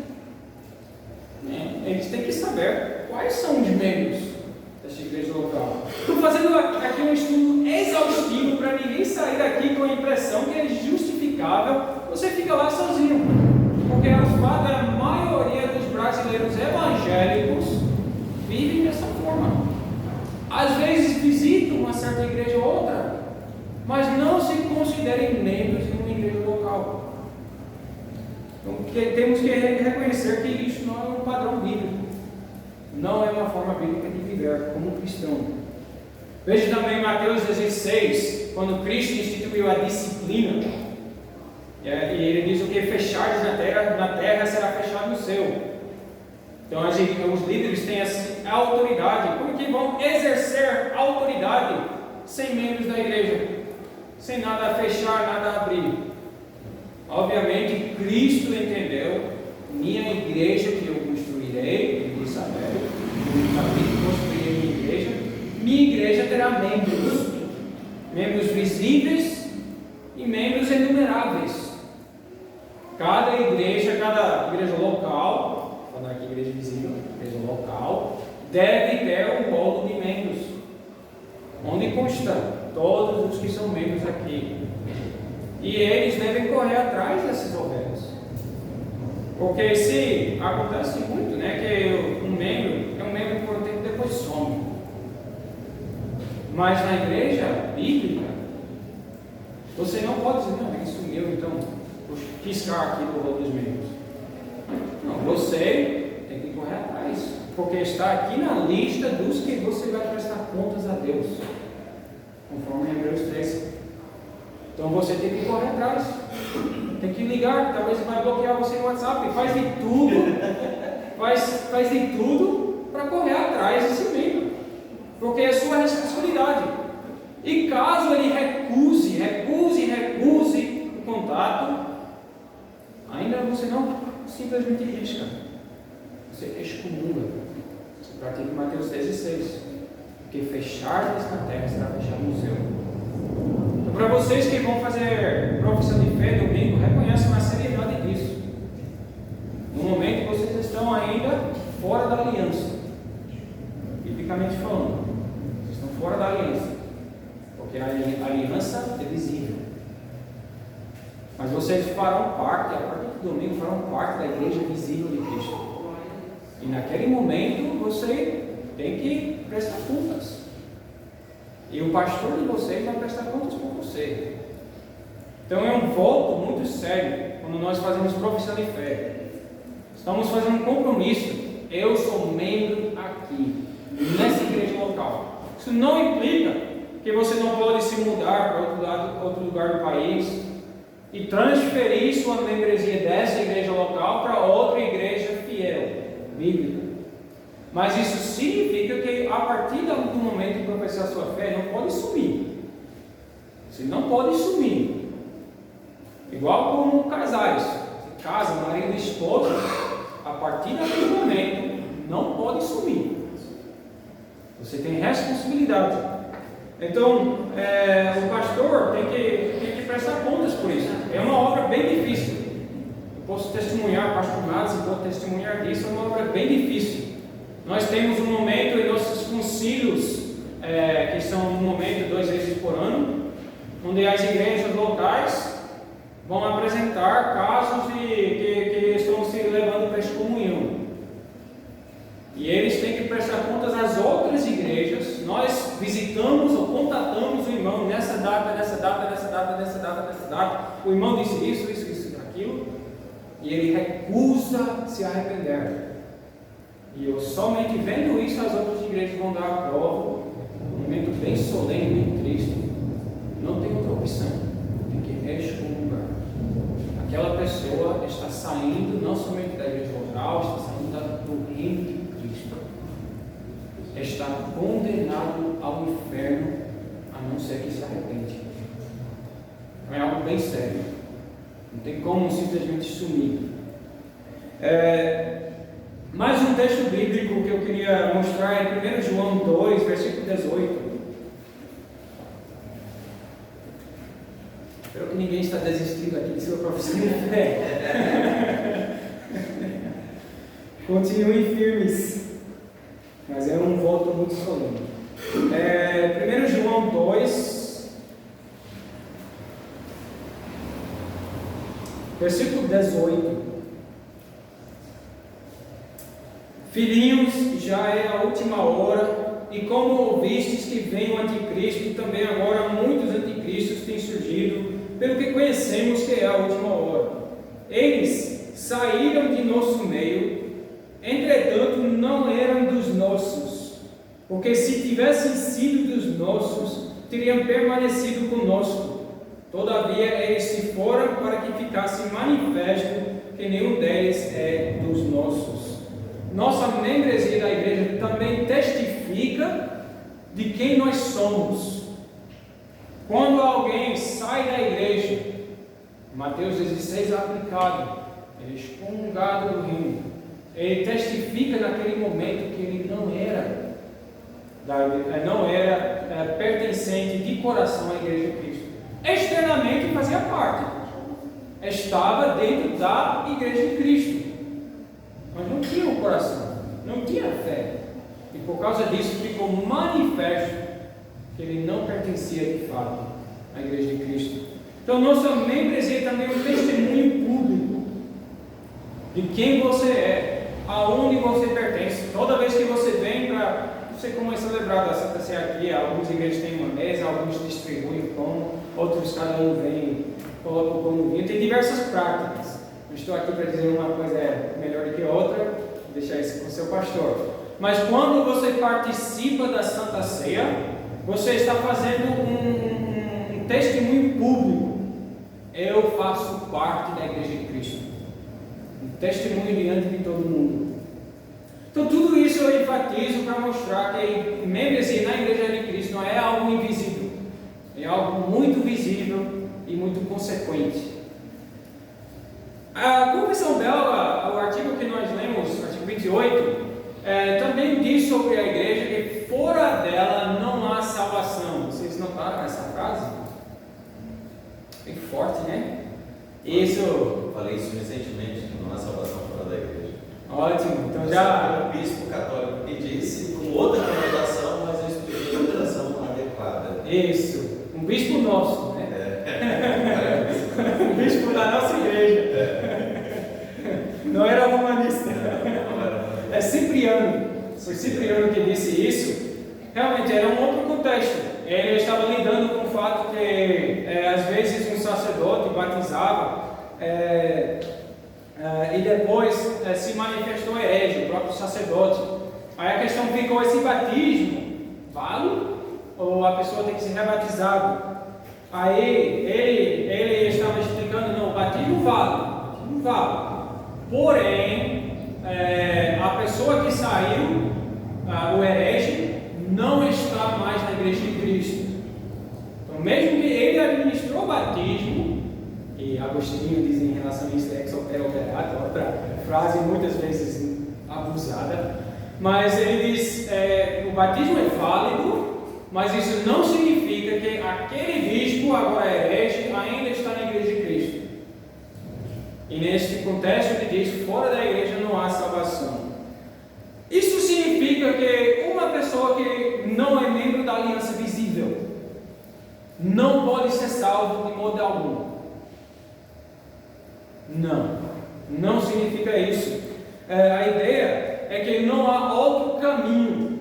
Eles têm que saber quais são os membros desta igreja local. Estou fazendo aqui um estudo exaustivo para ninguém sair daqui com a impressão que é justificável você fica lá sozinho. Porque o fato é a maioria dos brasileiros evangélicos vivem dessa forma. Às vezes visitam uma certa igreja ou outra, mas não se considerem membros de uma igreja local. Então, temos que reconhecer que isso não é um padrão bíblico. Não é uma forma bíblica de viver como cristão. Veja também Mateus 16, quando Cristo instituiu a disciplina. E ele diz o que fechardes na terra será fechado no céu. Então os líderes têm essa autoridade. Como que vão exercer autoridade sem membros da igreja? Sem nada a fechar, nada a abrir. Obviamente Cristo entendeu, minha igreja que eu construirei, ele disse a minha igreja terá membros visíveis e membros inumeráveis. Cada igreja local, falando aqui igreja visível, igreja local, deve ter um rolo de membros, onde constam todos os que são membros aqui. E eles devem correr atrás dessas ovelhas. Porque se acontece muito, que um membro é um membro por um tempo, depois some. Mas na igreja bíblica, você não pode dizer, não, ele sumiu, então vou fiscar aqui do rolo dos membros. Não, você tem que correr atrás, porque está aqui na lista dos que você vai prestar contas a Deus, conforme Hebreus 13. Então você tem que correr atrás, tem que ligar, talvez vai bloquear você no WhatsApp, faz de tudo para correr atrás desse membro, porque é sua responsabilidade. E caso ele recuse o contato, ainda você não simplesmente risca, você excomunga. Você pratica Mateus 16, porque fechar na terra será fechado no céu. Então, para vocês que vão fazer profissão de fé domingo, reconheçam a seriedade disso. No momento vocês estão ainda fora da aliança, biblicamente falando, vocês estão fora da aliança, porque a aliança é visível. Mas vocês farão parte, a partir do domingo, farão parte da igreja visível de Cristo. E naquele momento você tem que prestar contas. E o pastor de vocês vai prestar contas por você. Então é um voto muito sério quando nós fazemos profissão de fé. Estamos fazendo um compromisso. Eu sou membro aqui, nessa igreja local. Isso não implica que você não pode se mudar para outro lugar do país e transferir sua membresia dessa igreja local para outra igreja fiel, bíblica. Mas isso significa que a partir do momento de professar sua fé, não pode sumir. Você não pode sumir. Igual como casais, casa, marido e esposa, a partir daquele momento, não pode sumir. Você tem responsabilidade. Então, o pastor tem que prestar contas por isso. É uma obra bem difícil. Eu posso testemunhar, pastor Matos, e vou testemunhar disso, é uma obra bem difícil. Nós temos um momento em nossos concílios, que são um momento 2 vezes por ano, onde as igrejas locais vão apresentar casos que estão se levando para excomunhão. E eles têm que prestar contas às outras igrejas. Nós visitamos ou contatamos o irmão nessa data, nessa data, nessa data, nessa data, nessa data. O irmão disse isso, aquilo. E ele recusa se arrepender. E eu somente vendo isso, as outras igrejas vão dar a prova. Um momento bem solene, bem triste. Não tem outra opção. Tem que excomungar. Aquela pessoa está saindo não somente da igreja local, está saindo do reino de Cristo. Está condenado ao inferno, a não ser que se arrepende. É algo bem sério. Não tem como simplesmente sumir. Mais um texto bíblico que eu queria mostrar é 1 João 2, versículo 18. Espero que ninguém está desistindo aqui de sua profissão de fé. Continuem firmes. Mas é um voto muito solene. 1 João 2, versículo 18. Filhinhos, já é a última hora, e como ouvistes que vem o anticristo, e também agora muitos anticristos têm surgido, pelo que conhecemos que é a última hora. Eles saíram de nosso meio, entretanto não eram dos nossos, porque se tivessem sido dos nossos, teriam permanecido conosco. Todavia eles se foram para que ficasse manifesto que nenhum deles é dos nossos. Nossa membresia da igreja também testifica de quem nós somos. Quando alguém sai da igreja, Mateus 16 é aplicado, ele é excomungado do reino. Ele testifica naquele momento que ele não era pertencente de coração à igreja de Cristo. Externamente fazia parte, estava dentro da igreja de Cristo, mas não tinha o coração, não tinha fé, e por causa disso ficou manifesto que ele não pertencia de fato à igreja de Cristo. Então nossa membresia também é um testemunho público de quem você é, aonde você pertence. Toda vez que você vem para, você começa a celebrar da Santa Ceia aqui, algumas igrejas têm uma mesa, alguns distribuem o pão, outros cada um vem, coloca o pão no vinho, tem diversas práticas. Não estou aqui para dizer uma coisa é melhor do que outra, vou deixar isso com o seu pastor. Mas quando você participa da Santa Ceia, você está fazendo um testemunho público. Eu faço parte da igreja de Cristo. Um testemunho diante de todo mundo. Então tudo isso eu enfatizo para mostrar que membresia na igreja de Cristo não é algo invisível. É algo muito visível e muito consequente. A Confissão Belga, o artigo que nós lemos, o artigo 28, também diz sobre a igreja que fora dela não há salvação. Vocês notaram essa frase? Bem forte, né? Isso. Eu falei isso recentemente, que não há salvação fora da igreja. Ótimo, então já. O bispo católico que disse com outra conotação, mas eu expliquei a conotação adequada. Isso, um bispo nosso, né? Um bispo da nossa igreja. Não era romanista. É Cipriano. Foi Cipriano que disse isso. Realmente era um outro contexto. Ele estava lidando com o fato que às vezes um sacerdote batizava e depois se manifestou herege, o próprio sacerdote. Aí a questão ficou: esse batismo vale ou a pessoa tem que ser rebatizada? Aí ele estava explicando: não, o batismo vale. Porém, a pessoa que saiu, o herege, não está mais na igreja de Cristo. Então, mesmo que ele administrou o batismo, e que Agostinho diz em relação a isso, ex opere operato, outra frase muitas vezes abusada, mas ele diz, o batismo é válido, mas isso não significa que aquele bispo, agora herege, ainda está na igreja de Cristo. E neste contexto ele diz, fora da igreja não há salvação. Isso significa que uma pessoa que não é membro da aliança visível não pode ser salvo de modo algum. Não significa isso. A ideia é que não há outro caminho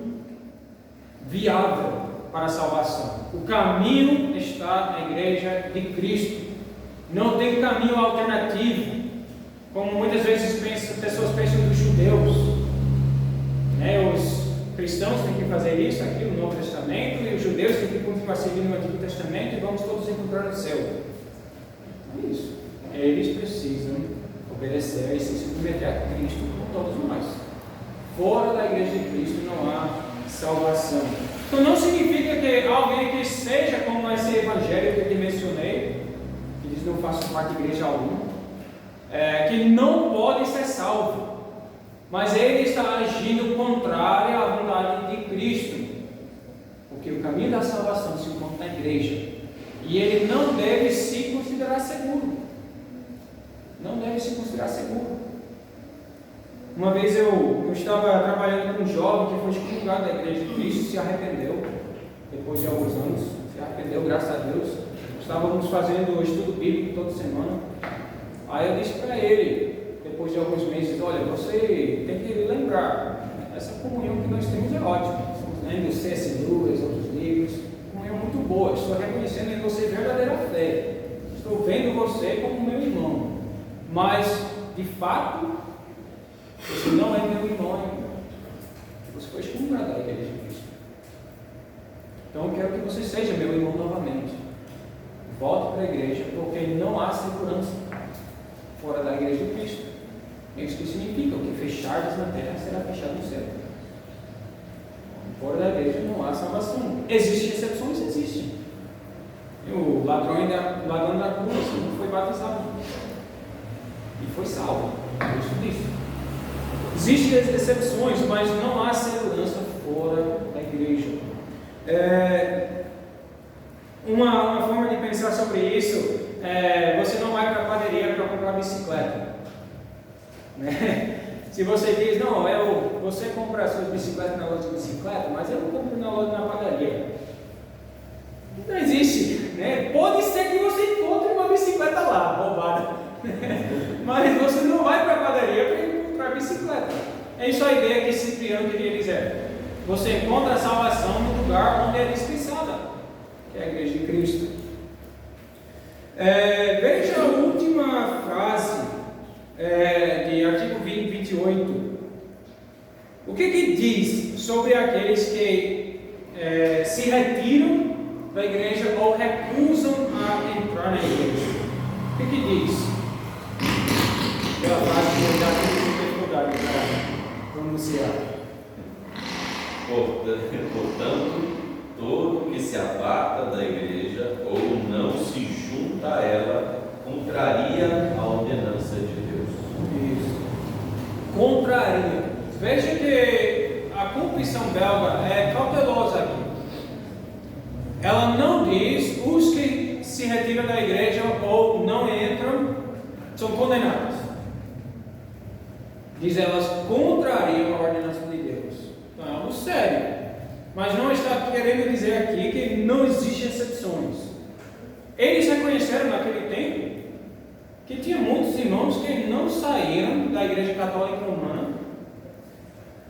viável para a salvação. O caminho está na igreja de Cristo. Não tem caminho alternativo, como muitas vezes pessoas pensam dos judeus. Os cristãos têm que fazer isso, aquilo no Novo Testamento, e os judeus têm que continuar seguindo o Antigo Testamento e vamos todos encontrar no céu. É isso. Eles precisam obedecer e se submeter a Cristo, como todos nós. Fora da igreja de Cristo não há salvação. Então não significa que alguém que seja como esse evangelho que eu te mencionei, que diz não faço parte de igreja alguma, que não pode ser salvo. Mas ele está agindo contrário à vontade de Cristo, porque o caminho da salvação se encontra na igreja, e ele não deve se considerar seguro. Não deve se considerar seguro. Uma vez eu estava trabalhando com um jovem que foi excomungado da igreja de Cristo, se arrependeu, depois de alguns anos, se arrependeu, graças a Deus. Estávamos fazendo o estudo bíblico toda semana. Aí eu disse para ele, depois de alguns meses, olha, você tem que lembrar, essa comunhão que nós temos é ótima. Estamos lendo C.S. Lewis, outros livros, comunhão muito boa. Estou reconhecendo em você verdadeira fé. Estou vendo você como meu irmão. Mas, de fato, você não é meu irmão ainda. Você foi excomungado da igreja de Cristo. Então eu quero que você seja meu irmão novamente. Volte para a igreja, porque não há segurança fora da igreja de Cristo. É isso que significa: o que fechardes na terra será fechado no céu. Fora da igreja não há salvação. Existem exceções? Existem. O ladrão da cruz não foi batizado e foi salvo. É isso disso. Existem exceções, mas não há segurança fora da igreja. Uma forma de pensar sobre isso é: você não vai para a padaria para comprar bicicleta. Se você diz, não, você compra as suas bicicletas na loja de bicicleta, mas eu compro na padaria. Não existe, né? Pode ser que você encontre uma bicicleta lá, roubada, mas você não vai para a padaria para encontrar bicicleta. É isso a ideia que Cipriano queria dizer. Você encontra a salvação no lugar onde é dispensada, que é a igreja de Cristo. Veja a última frase de artigo 28. O que diz sobre aqueles que se retiram da igreja ou recusam a entrar na igreja? O que diz? Aquela frase que eu já tive dificuldade para pronunciar. Portanto, todo que se aparta da igreja ou não se junta a ela contraria a ordenança de Deus. Isso. Contraria. Veja que a confissão belga é cautelosa aqui. Ela não diz os que se retiram da igreja ou não entram são condenados. Diz elas contrariam a ordenança de Deus. Então é algo sério. Mas não está querendo dizer aqui que não existem exceções. Eles reconheceram naquele tempo que tinha muitos irmãos que não saíram da igreja católica romana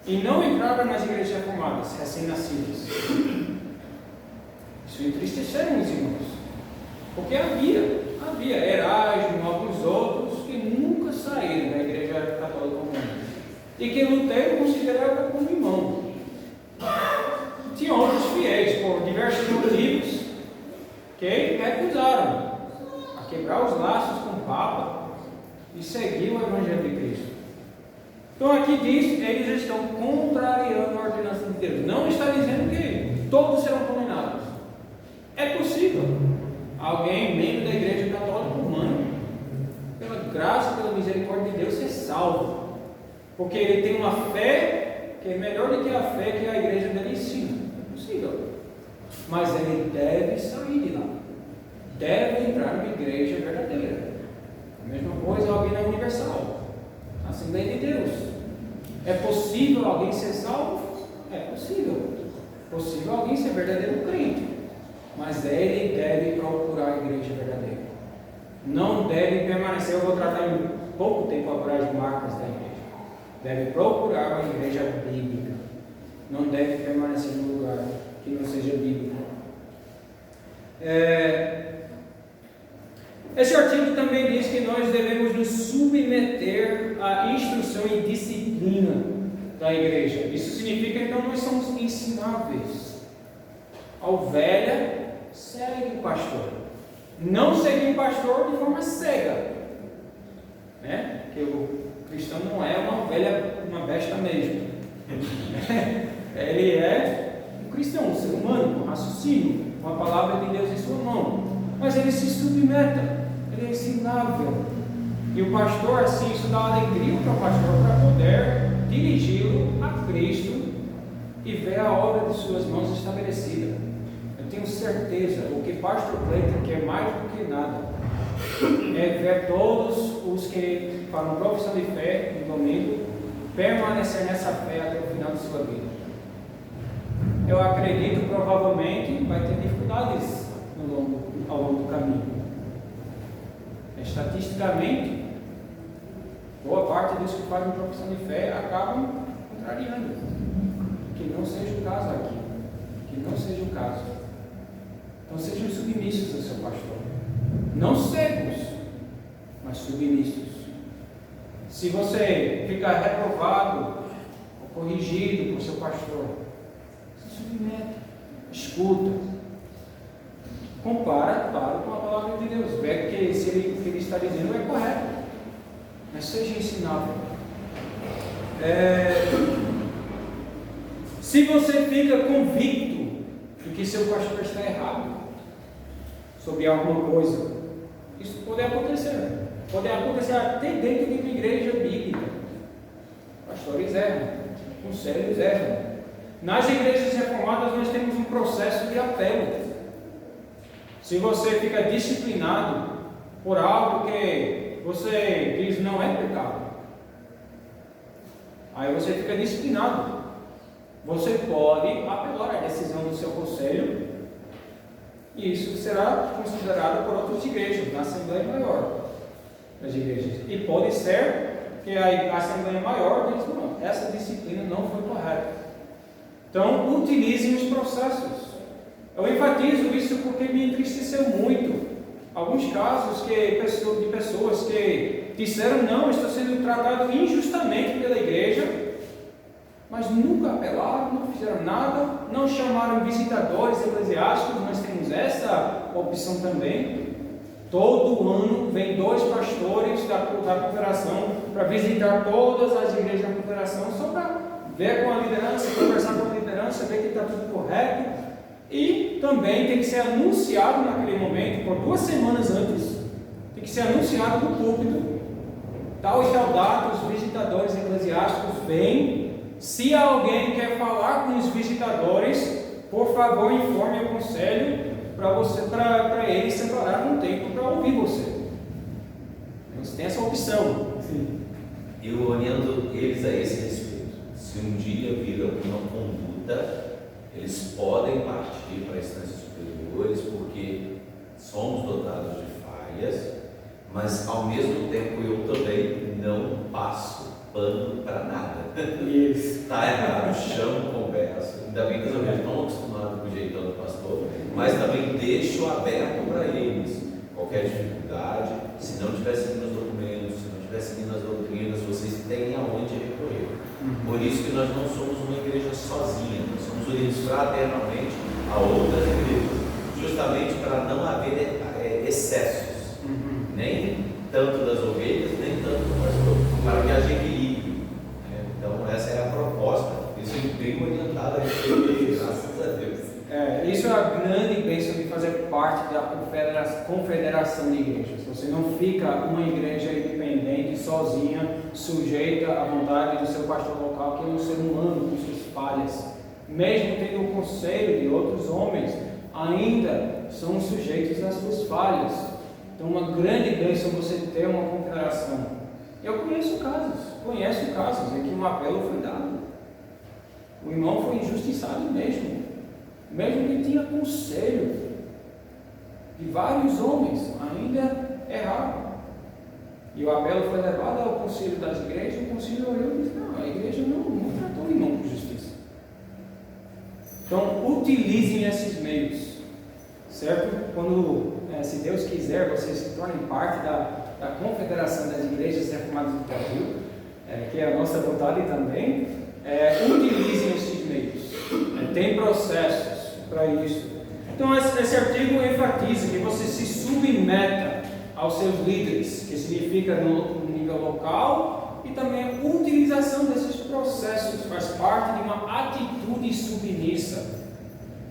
e não entraram nas igrejas reformadas, recém-nascidas. Isso entristeceram os irmãos, porque havia Erasmo, alguns outros que nunca saíram da igreja católica romana e que Lutero considerava como irmão. Tinha outros fiéis, por diversos motivos, que recusaram a quebrar os laços com o Papa e seguir o Evangelho de Cristo. Então aqui diz, eles estão contrariando a ordenança de Deus. Não está dizendo que todos serão condenados. É possível alguém, membro da igreja católica romana, graça e pela misericórdia de Deus ser salvo. Porque ele tem uma fé que é melhor do que a fé que a igreja dele ensina. É possível. Mas ele deve sair de lá. Deve entrar numa igreja verdadeira. A mesma coisa alguém na Universal, na Assembleia de Deus. É possível alguém ser salvo? É possível. É possível alguém ser verdadeiro crente. Mas ele deve procurar a igreja verdadeira. Não deve permanecer. Eu vou tratar em pouco tempo agora as marcas da igreja. Deve procurar uma igreja bíblica. Não deve permanecer num lugar que não seja bíblico. Esse artigo também diz que nós devemos nos submeter à instrução e disciplina da igreja. Isso significa que então nós somos ensináveis. A ovelha segue o pastor. Não segue o pastor de forma cega, né? Porque o cristão não é uma ovelha, uma besta mesmo. Ele é um cristão, um ser humano, com raciocínio, com a palavra de Deus em sua mão. Mas ele se submete, ele é ensinável. E o pastor, assim, isso dá alegria para o pastor para poder dirigi-lo a Cristo e ver a obra de suas mãos estabelecida. Eu tenho certeza, o que pastor Cleiton quer mais do que nada é ver todos os que falam profissão de fé no domingo permanecer nessa fé até o final de sua vida. Eu acredito provavelmente vai ter dificuldades ao longo do caminho. Estatisticamente, boa parte dos que fazem profissão de fé acabam contrariando. Que não seja o caso aqui. Que não seja o caso. Então sejam submissos ao seu pastor. Não cegos, mas submissos. Se você ficar reprovado ou corrigido por seu pastor, se submete, escuta, compara, claro, com a palavra de Deus, vê que se o que ele está dizendo é correto, mas seja ensinável. Se você fica convicto de que seu pastor está errado sobre alguma coisa, isso pode acontecer. Pode acontecer até dentro de uma igreja bíblica. Pastores erram, conselhos erram. Nas igrejas reformadas nós temos um processo de apelo. Se você fica disciplinado por algo que você diz não é pecado, aí você fica disciplinado. Você pode apelar à decisão do seu conselho e isso será considerado por outras igrejas, na Assembleia Maior das igrejas. E pode ser que a Assembleia Maior diz, não, essa disciplina não foi correta. Então, utilizem os processos. Eu enfatizo isso porque me entristeceu muito. Alguns casos de pessoas que disseram, não, estou sendo tratado injustamente pela igreja, mas nunca apelaram, não fizeram nada, não chamaram visitadores eclesiásticos. Nós temos essa opção também. Todo ano vem 2 pastores da Confederação para visitar todas as igrejas da Confederação, só para ver com a liderança, conversar com a liderança, ver que está tudo correto. E também tem que ser anunciado naquele momento, por 2 semanas antes, tem que ser anunciado no púlpito. Tal e tal data, os visitadores eclesiásticos vêm. Se alguém quer falar com os visitadores, por favor informe o conselho para eles separar um tempo para ouvir você. Você tem essa opção. Sim. Eu oriento eles a esse respeito. Se um dia vir alguma conduta, eles podem partir para instâncias superiores, porque somos dotados de falhas, mas ao mesmo tempo eu também não passo pano para nada. Isso. Está errado, chamo, conversa. Ainda bem que os amigos estão acostumados com o jeitão do pastor, mas também deixo aberto para eles. Qualquer dificuldade, se não estiver seguindo os documentos, se não estiver seguindo as doutrinas, vocês têm aonde recorrer. Por isso que nós não somos uma igreja sozinha, nós somos unidos fraternalmente a outras igrejas, justamente para não haver excessos, nem tanto das ovelhas, nem tanto do pastor, para que haja equilíbrio. Então essa é a proposta, isso é bem orientado a respeito, graças a Deus. Isso é a grande bênção de fazer parte parte da confederação de igrejas. Você não fica uma igreja independente, sozinha, sujeita à vontade do seu pastor local, que é um ser humano com suas falhas. Mesmo tendo o conselho de outros homens, ainda são sujeitos às suas falhas. Então, uma grande bênção você ter uma confederação. Eu conheço casos em que um apelo foi dado. O irmão foi injustiçado mesmo que tinha conselho de vários homens, ainda errava. E o apelo foi levado ao conselho das igrejas, e o conselho olhou e disse: não, a igreja não tratou o irmão com justiça. Então, utilizem esses meios, certo? Quando, se Deus quiser, vocês se tornem parte da Confederação das Igrejas Reformadas do Brasil, que é a nossa vontade também, utilizem esses meios. Tem processos para isso. Então, esse artigo enfatiza que você se submeta aos seus líderes, que significa no nível local, e também a utilização desses processos faz parte de uma atitude submissa.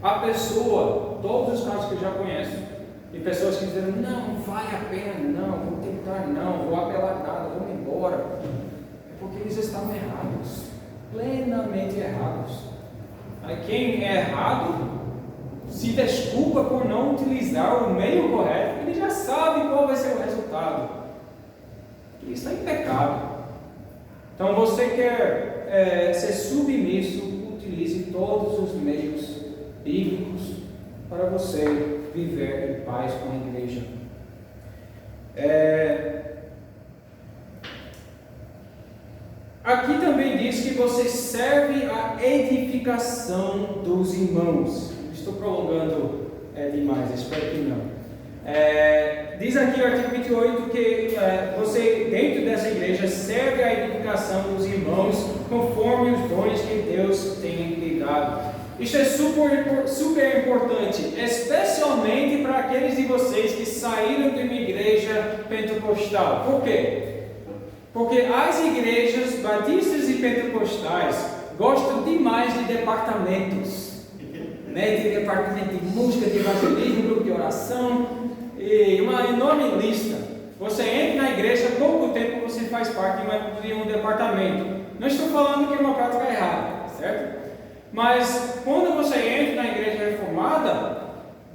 A pessoa, todos os casos que eu já conheço, de pessoas que dizem: não vale a pena, não, vou tentar, não, vou apelar nada, vou embora, é porque eles estão errados, plenamente errados. Aí quem é errado se desculpa por não utilizar o meio correto, ele já sabe qual vai ser o resultado. Ele está em pecado. Então, você quer ser submisso, utilize todos os meios bíblicos para você viver em paz com a igreja. Aqui também diz que você serve a edificação dos irmãos. Estou prolongando demais, espero que não. Diz aqui o artigo 28 que você, dentro dessa igreja, serve a edificação dos irmãos conforme os dons que Deus tem lhe dado. Isso é super importante, especialmente para aqueles de vocês que saíram de uma igreja pentecostal. Por quê? Porque as igrejas batistas e pentecostais gostam demais de departamentos. De departamento de música, de evangelismo, grupo de oração e uma enorme lista. Você entra na igreja, há pouco tempo você faz parte de um departamento. Não estou falando que é uma prática errada, certo? Mas quando você entra na igreja reformada,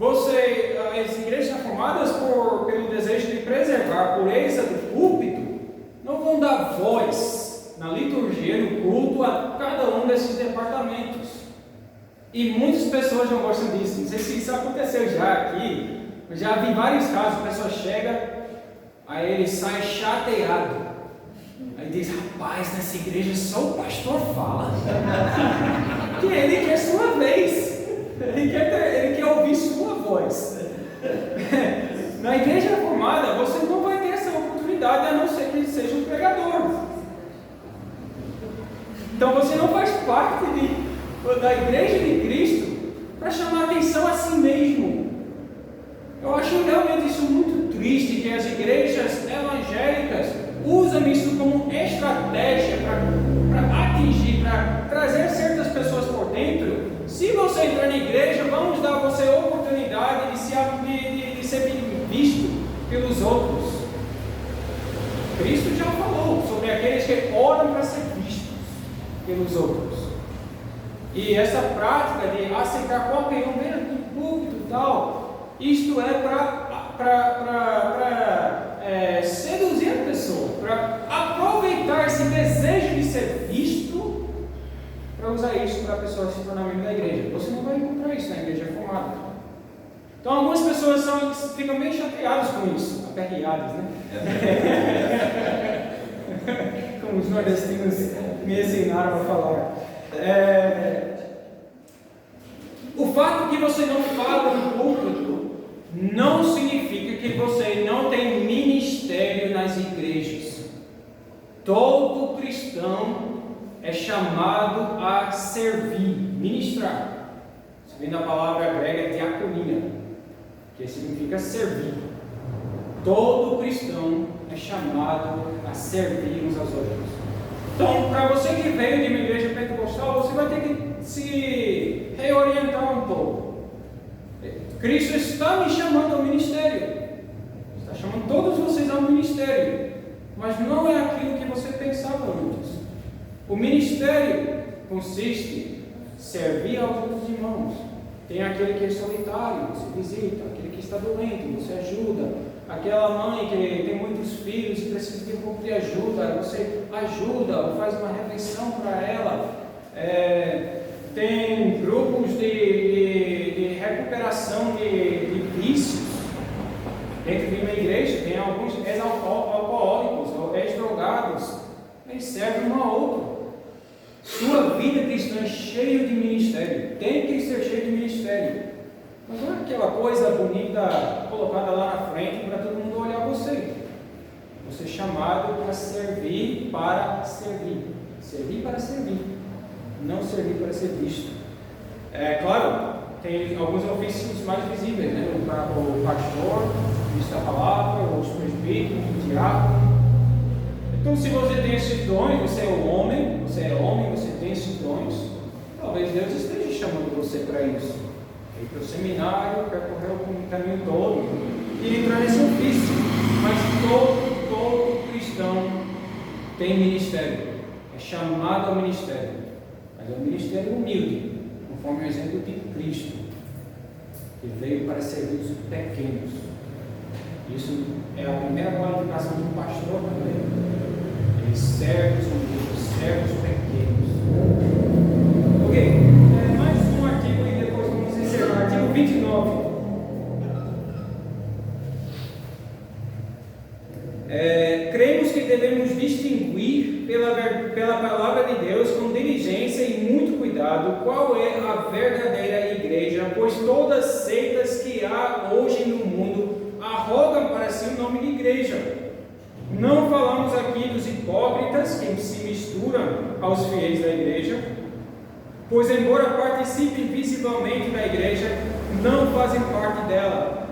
as igrejas reformadas, pelo desejo de preservar a pureza do púlpito, não vão dar voz na liturgia, no culto, a cada um desses departamentos. E muitas pessoas não gostam disso. Não sei se isso aconteceu já aqui. Eu já vi vários casos. A pessoa chega, aí ele sai chateado. Aí diz: rapaz, nessa igreja só o pastor fala. Que ele quer sua vez. Ele quer ouvir sua voz. Na igreja reformada, você não vai ter essa oportunidade, a não ser que ele seja um pregador. Então você não faz parte da igreja de Cristo para chamar atenção a si mesmo. Eu acho realmente isso muito triste, que as igrejas evangélicas usam isso como estratégia para atingir, para trazer certas pessoas por dentro. Se você entrar na igreja, vamos dar a você a oportunidade de ser visto pelos outros. Cristo já falou sobre aqueles que oram para ser vistos pelos outros. E essa prática de aceitar qualquer um dentro do púlpito e tal, isto é para seduzir a pessoa, para aproveitar esse desejo de ser visto, para usar isso para a pessoa se tornar membro da igreja. Você não vai encontrar isso na igreja reformada. Então algumas pessoas ficam bem chateadas com isso, aperreadas, né? Como os nordestinos me ensinaram a falar. O fato de que você não fala no púlpito não significa que você não tem ministério nas igrejas. Todo cristão é chamado a servir, ministrar. Isso vem da palavra grega diaconia, que significa servir. Todo cristão é chamado a servir uns aos outros. Então, para você que veio de uma igreja pentecostal, você vai ter que se reorientar um pouco. Cristo está me chamando ao ministério. Está chamando todos vocês ao ministério. Mas não é aquilo que você pensava antes. O ministério consiste em servir aos outros irmãos. Tem aquele que é solitário, você visita. Aquele que está doente, você ajuda. Aquela mãe que tem muitos filhos e precisa de um pouco de ajuda, você ajuda ou faz uma refeição para ela. Tem grupos de recuperação de vícios dentro de uma igreja. Tem alguns ex-alcoólicos ou ex-drogados. Eles servem um ao outro. Sua vida cristã é cheia de ministério. Tem que ser cheia de ministério. Mas não é aquela coisa bonita colocada lá na frente para todo mundo olhar você. Você é chamado para servir para servir. Servir para servir. Não servir para ser visto. Claro, tem alguns ofícios mais visíveis, né? O pastor, o ministro da palavra, os presbíteros, o diácono. Então, se você tem esses dons, você é homem, você tem esses dons, talvez Deus esteja chamando você para isso. Ir para o seminário, percorrer o caminho todo e entrar nesse ofício. Mas todo cristão tem ministério, é chamado ao ministério, mas é um ministério humilde, conforme o exemplo de Cristo, que veio para servir os pequenos. Isso é a primeira qualificação do pastor também. Ele serve os humildes, serve os pequenos. Ok, mais um artigo e depois vamos encerrar. Artigo 29. Cremos que devemos distinguir pela palavra de Deus com diligência e muito cuidado qual é a verdadeira igreja, pois todas as seitas que há hoje no mundo arrogam para si o nome de igreja. Não falamos aqui dos hipócritas que se misturam aos fiéis da igreja, pois embora participem visivelmente da igreja, não fazem parte dela.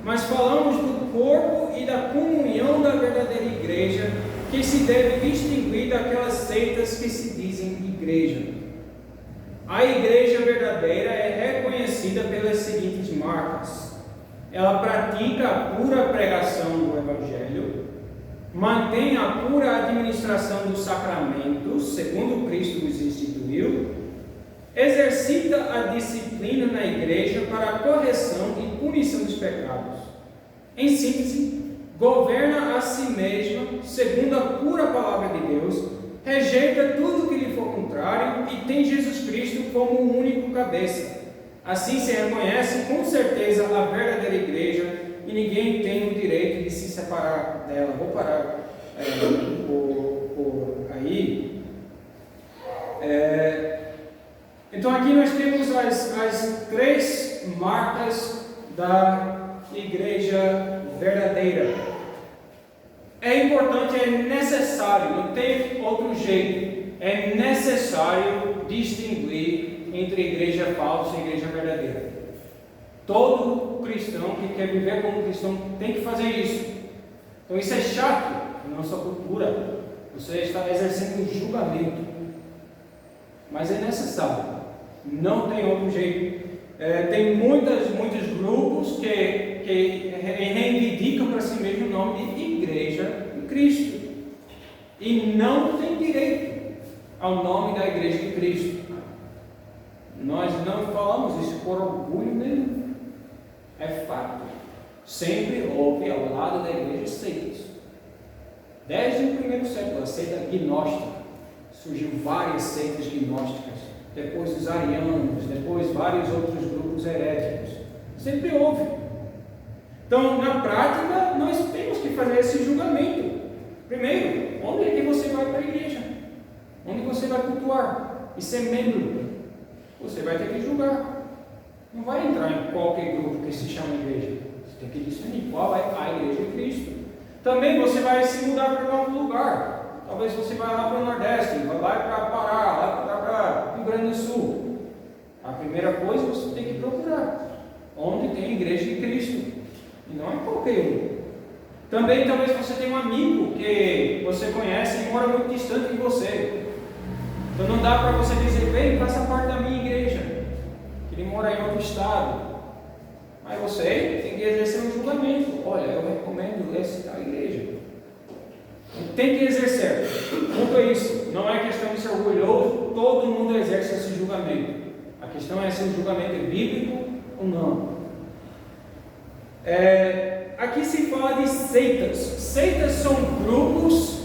Mas falamos do corpo e da comunhão da verdadeira igreja, que se deve distinguir daquelas seitas que se dizem igreja. A igreja verdadeira é reconhecida pelas seguintes marcas: ela pratica a pura pregação do Evangelho, mantém a pura administração dos sacramentos, segundo Cristo os instituiu, exercita a disciplina na igreja para a correção e punição dos pecados. Em síntese, governa a si mesma, segundo a pura palavra de Deus, rejeita tudo que lhe for contrário e tem Jesus Cristo como o único cabeça. Assim se reconhece com certeza a verdadeira igreja e ninguém tem o direito de se separar dela. Vou parar por aí. Então aqui nós temos as três marcas da igreja verdadeira. É importante, é necessário, não tem outro jeito, é necessário distinguir entre igreja falsa e igreja verdadeira. Todo cristão que quer viver como cristão tem que fazer isso. Então isso é chato na nossa cultura. Você está exercendo um julgamento, mas é necessário. Não tem outro jeito. Tem muitos grupos que reivindicam para si mesmo o nome de Igreja de Cristo e não tem direito ao nome da Igreja de Cristo. Nós não falamos isso por orgulho nenhum, é fato. Sempre houve ao lado da Igreja seitas. Desde o primeiro século, a seita gnóstica, surgiu várias seitas gnósticas. Depois os arianos, depois vários outros grupos heréticos. Sempre houve. Então, na prática, nós temos que fazer esse julgamento. Primeiro, onde é que você vai para a igreja? Onde você vai cultuar e ser membro? Você vai ter que julgar. Não vai entrar em qualquer grupo que se chama igreja. Você tem que discernir qual é a igreja de Cristo. Também você vai se mudar para algum lugar. Talvez você vá lá para o Nordeste, vai lá para Pará, lá para Rio Grande do Sul. A primeira coisa você tem que procurar onde tem a igreja de Cristo. E não é qualquer um. Também talvez você tenha um amigo que você conhece e mora muito distante de você. Então não dá para você dizer, vem, faça parte da minha igreja. Ele mora em outro estado. Aí você tem que exercer um julgamento. Olha, eu recomendo essa igreja. Tem que exercer. Quanto a isso, não é questão de ser orgulhoso, todo mundo exerce esse julgamento. A questão é se o julgamento é bíblico ou não. Aqui se fala de seitas. Seitas são grupos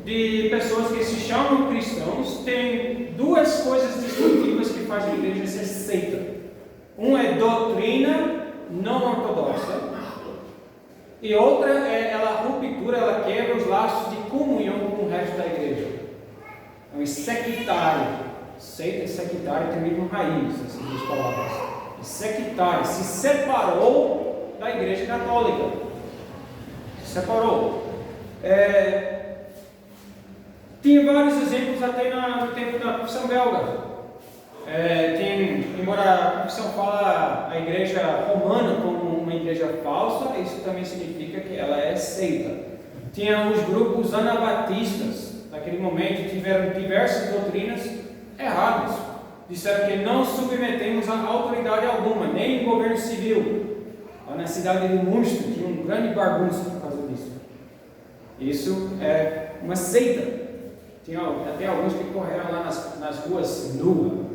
de pessoas que se chamam cristãos. Tem duas coisas distintivas que fazem a igreja ser seita. Um é doutrina não ortodoxa. E outra é a ruptura, ela quebra os laços de comunhão com o resto da igreja. É um sectário. Seita e sectário tem a mesma raiz, essas duas palavras. Sectário se separou da igreja católica. Se separou. Tinha vários exemplos até no tempo da Confissão Belga. Embora a Confissão fala a igreja romana como uma igreja falsa, isso também significa que ela é seita. Tinha os grupos anabatistas, naquele momento tiveram diversas doutrinas erradas. Disseram que não submetemos a autoridade alguma, nem o governo civil. Lá na cidade de Münster tinha um grande bagunça por causa disso. Isso é uma seita. Tinha até alguns que correram lá nas ruas nuas,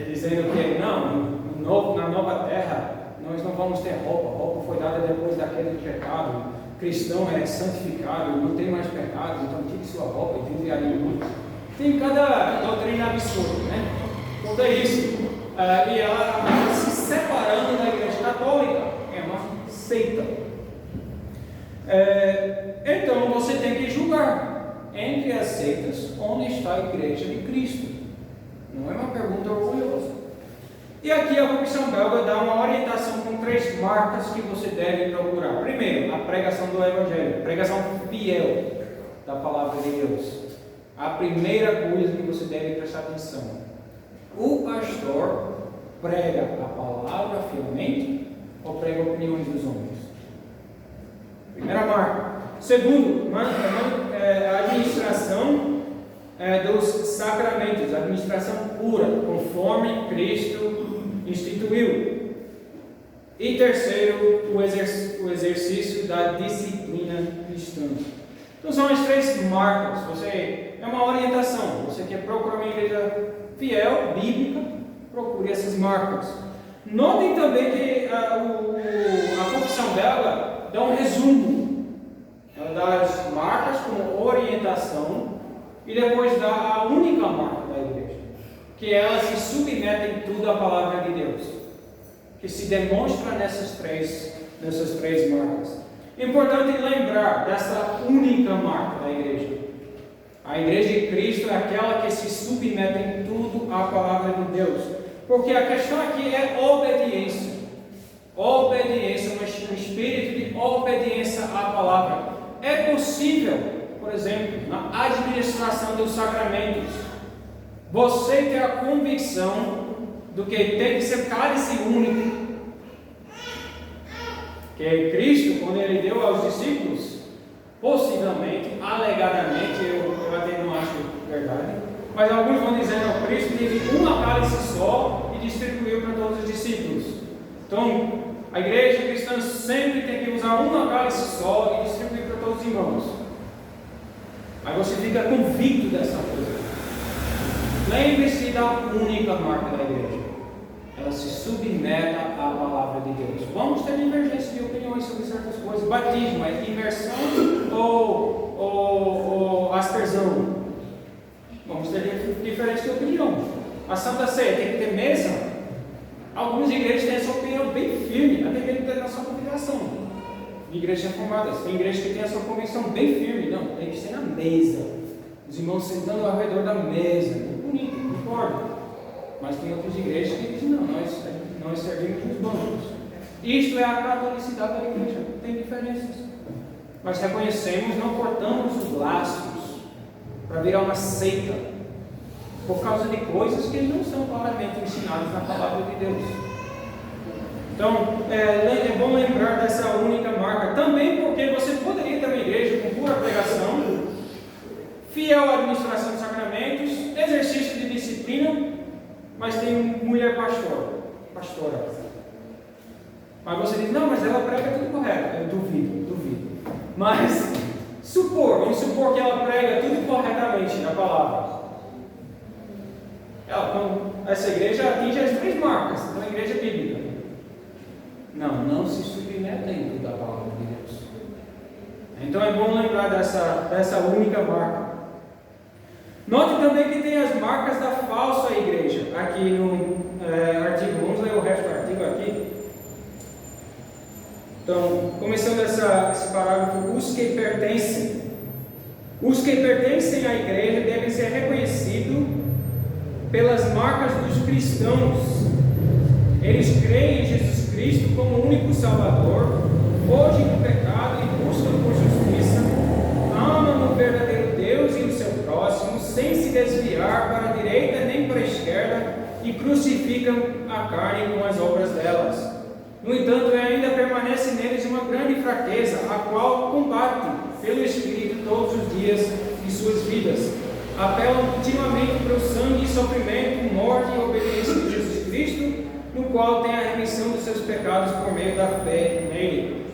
dizendo que não, na nova terra nós não vamos ter roupa. A roupa foi dada depois da queda do pecado. O cristão é santificado, não tem mais pecado, então tire sua roupa e vive ali no mundo. Tem cada doutrina absurda, né? Tudo é isso. E ela se separando da igreja católica, é uma seita. Então você tem que julgar entre as seitas onde está a igreja de Cristo. Não é uma pergunta orgulhosa. E aqui a Confissão Belga dá uma orientação com 3 marcas que você deve procurar. Primeiro, a pregação do Evangelho, pregação fiel da palavra de Deus. A primeira coisa que você deve prestar atenção: o pastor prega a palavra fielmente ou prega opiniões dos homens? Primeira marca. Segundo, a administração dos sacramentos, a administração pura, conforme Cristo instituiu. E terceiro, o exercício da disciplina cristã. Então são as 3 marcas. É uma orientação. Você quer procurar uma igreja fiel, bíblica, procure essas marcas. Notem também que a Confissão Belga dá um resumo. Ela dá as marcas como orientação e depois dá a única marca da igreja, que ela se submete em tudo à palavra de Deus, que se demonstra nessas três marcas. É importante lembrar dessa única marca da igreja. A igreja de Cristo é aquela que se submete em tudo à palavra de Deus, porque a questão aqui é obediência. Obediência, um espírito de obediência à palavra. É possível, por exemplo, na administração dos sacramentos, você ter a convicção do que tem que ser cálice único. Que Cristo, quando Ele deu aos discípulos, possivelmente, alegadamente, eu até não acho verdade, mas alguns vão dizer, não, Cristo teve uma cálice só e distribuiu para todos os discípulos. Então, a igreja cristã sempre tem que usar uma cálice só e distribuir para todos os irmãos. Aí você fica convicto dessa coisa. Lembre-se da única marca da igreja. Ela se submete à palavra de Deus. Vamos ter divergência de opiniões sobre certas coisas. Batismo é imersão ou aspersão? Vamos ter diferentes opiniões. A Santa Ceia tem que ter mesa? Algumas igrejas têm essa opinião bem firme, até mesmo da nossa congregação. Igrejas reformadas, tem igrejas que têm essa convicção bem firme. Não, tem que ser na mesa. Os irmãos sentando ao redor da mesa. Muito bonito, concordo. Mas tem outras igrejas que dizem, não, nós servimos nos bancos. Isto é a catolicidade da igreja. Tem diferenças. Nós reconhecemos, não cortamos os laços para virar uma seita por causa de coisas que não são claramente ensinadas na palavra de Deus. Então, é bom lembrar dessa única marca. Também porque você poderia ter uma igreja com pura pregação, fiel à administração dos sacramentos, exercício de disciplina, mas tem mulher pastora. Mas você diz, não, mas ela prega tudo correto. Eu duvido. Mas vamos supor que ela prega tudo corretamente na palavra. Essa igreja atinge as 3 marcas, então é igreja bíblica. Não se submetem da palavra de Deus. Então é bom lembrar dessa única marca. Note também que tem as marcas da falsa igreja. Aqui no artigo, vamos ler o resto do artigo aqui. Então, começando esse parágrafo, os que pertencem à igreja devem ser reconhecidos pelas marcas dos cristãos. Eles creem em Jesus Cristo como o único Salvador, fogem do pecado e buscam por justiça, amam o verdadeiro Deus e o seu próximo, sem se desviar para a direita nem para a esquerda, e crucificam a carne com as obras delas. No entanto, ainda permanece neles uma grande fraqueza, a qual combatem pelo Espírito todos os dias de suas vidas. Apelam continuamente para o sangue e sofrimento, morte e obediência de Jesus Cristo, no qual tem a remissão dos seus pecados por meio da fé nele.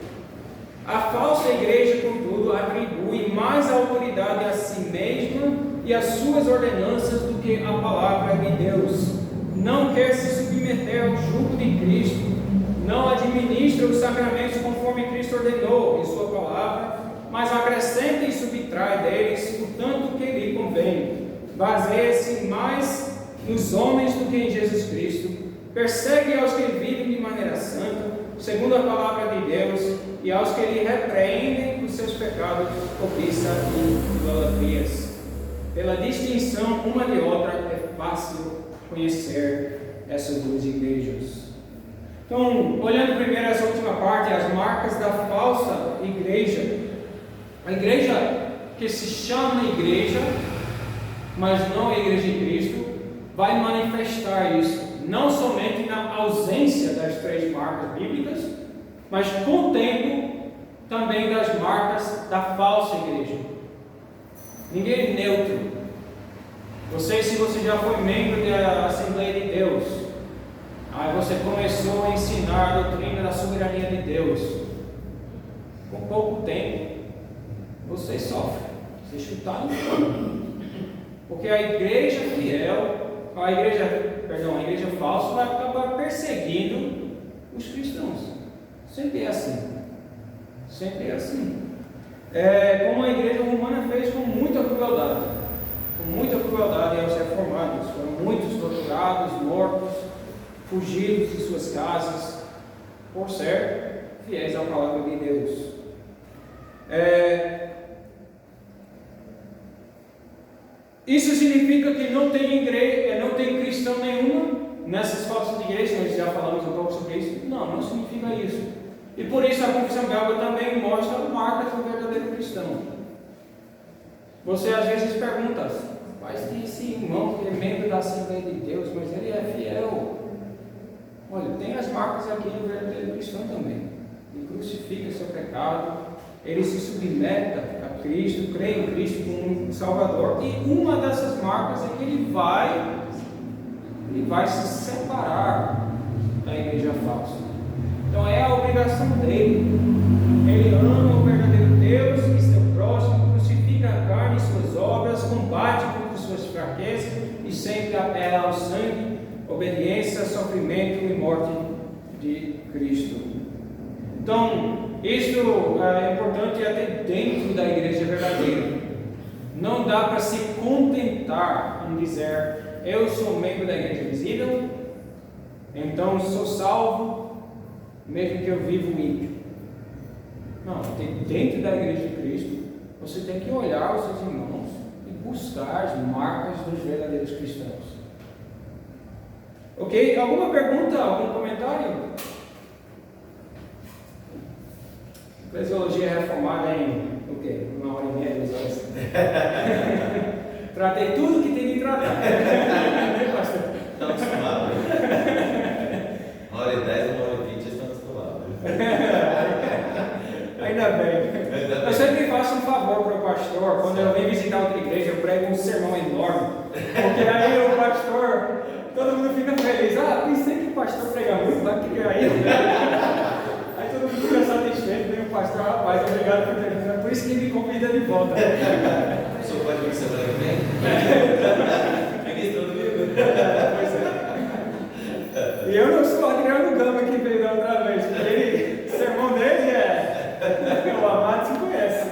A falsa igreja, contudo, atribui mais autoridade a si mesma e às suas ordenanças do que a palavra de Deus. Não quer se submeter ao jugo de Cristo, não administra os sacramentos conforme Cristo ordenou em sua palavra, mas acrescenta e subtrai deles o tanto que lhe convém. Baseia-se mais nos homens do que em Jesus Cristo. Persegue aos que vivem de maneira santa, segundo a palavra de Deus, e aos que lhe repreendem os seus pecados, cobiça e idolatrias. Pela distinção uma de outra é fácil conhecer essas 2 igrejas. Então, olhando primeiro essa última parte, as marcas da falsa igreja. A igreja que se chama igreja, mas não é igreja de Cristo, vai manifestar isso, não somente na ausência das 3 marcas bíblicas, mas com o tempo também das marcas da falsa igreja. Ninguém é neutro. Se você já foi membro da Assembleia de Deus, aí você começou a ensinar a doutrina da soberania de Deus, com pouco tempo você sofre, você chutar no chão, porque a igreja a igreja falsa vai acabar perseguindo os cristãos. Sempre é assim. Como a igreja romana fez com muita crueldade aos reformados. Foram muitos torturados, mortos, fugidos de suas casas, por ser fiéis à palavra de Deus. Isso significa que não tem cristão nenhuma nessas falsas igrejas. Nós já falamos um pouco sobre isso. Não significa isso. E por isso a confissão belga também mostra marcas do verdadeiro cristão. Você às vezes pergunta, mas tem esse irmão que é membro da Assembleia de Deus, mas ele é fiel. Olha, tem as marcas aqui do verdadeiro cristão também. Ele crucifica seu pecado, ele se submete a Cristo, crê em Cristo como um Salvador. E uma dessas marcas é que ele vai se separar da igreja falsa. Então é a obrigação dele. Ele ama o verdadeiro Deus e seu próximo, crucifica a carne e suas obras, combate contra suas fraquezas e sempre apela ao sangue, obediência, sofrimento e morte de Cristo. Então, isso é importante até dentro da igreja verdadeira. Não dá para se contentar em dizer, eu sou membro da igreja visível, então sou salvo, mesmo que eu vivo ímpio. Não, dentro da igreja de Cristo, você tem que olhar os seus irmãos e buscar as marcas dos verdadeiros cristãos. Ok? Alguma pergunta? Algum comentário? Eclesiologia reformada em o quê? 1h30, 2 horas. Tratei tudo que tem de tratar. Estão acostumados. 1h10, 1h20, estão acostumados. Ainda bem. Eu sempre faço um favor para o pastor. Quando eu venho visitar outra igreja, eu prego um sermão enorme. Porque aí o pastor, todo mundo fica feliz. Pensei que o pastor prega muito, vai que aí. pastor, rapaz, obrigado por ter vindo. É por isso que me convida de volta. O senhor pode vir semana que vem? É questão do livro. Pois é. E eu não sou o Adriano Gama que veio da outra vez, porque ele, o sermão dele o amado se conhece.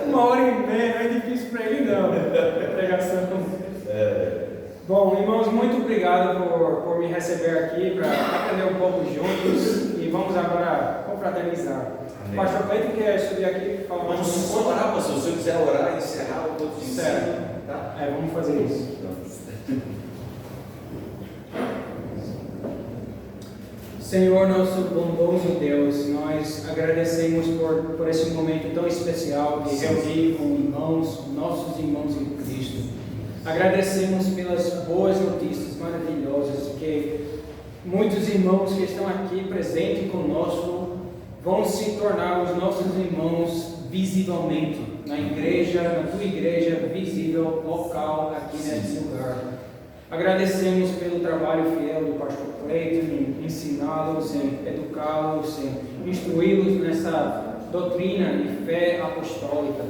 Uma hora e meia não é difícil para ele não, a pregação. Bom, irmãos, muito obrigado por me receber aqui para aprender um pouco juntos e vamos agora confraternizar. O pastor Cleiton quer subir aqui e falar mais um pouco. Vamos orar, pastor. Se eu quiser orar e encerrar o culto de Certo. tá? Vamos fazer isso. Senhor, nosso bondoso Deus, nós agradecemos por esse momento tão especial de reunir com irmãos, nossos irmãos em Cristo. Agradecemos pelas boas notícias maravilhosas que muitos irmãos que estão aqui presentes conosco vão se tornar os nossos irmãos visivelmente na igreja, na tua igreja visível, local, aqui nesse lugar. Agradecemos pelo trabalho fiel do pastor Cleiton em ensiná-los, em educá-los, em instruí-los nessa doutrina e fé apostólica.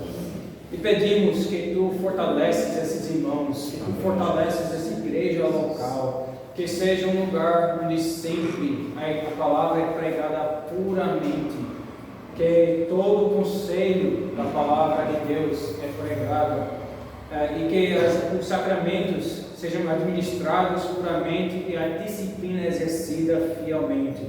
E pedimos que tu fortaleces esses irmãos, que tu fortaleces essa igreja local, que seja um lugar onde sempre a palavra é pregada puramente, que todo o conselho da palavra de Deus é pregado, e que os sacramentos sejam administrados puramente e a disciplina exercida fielmente.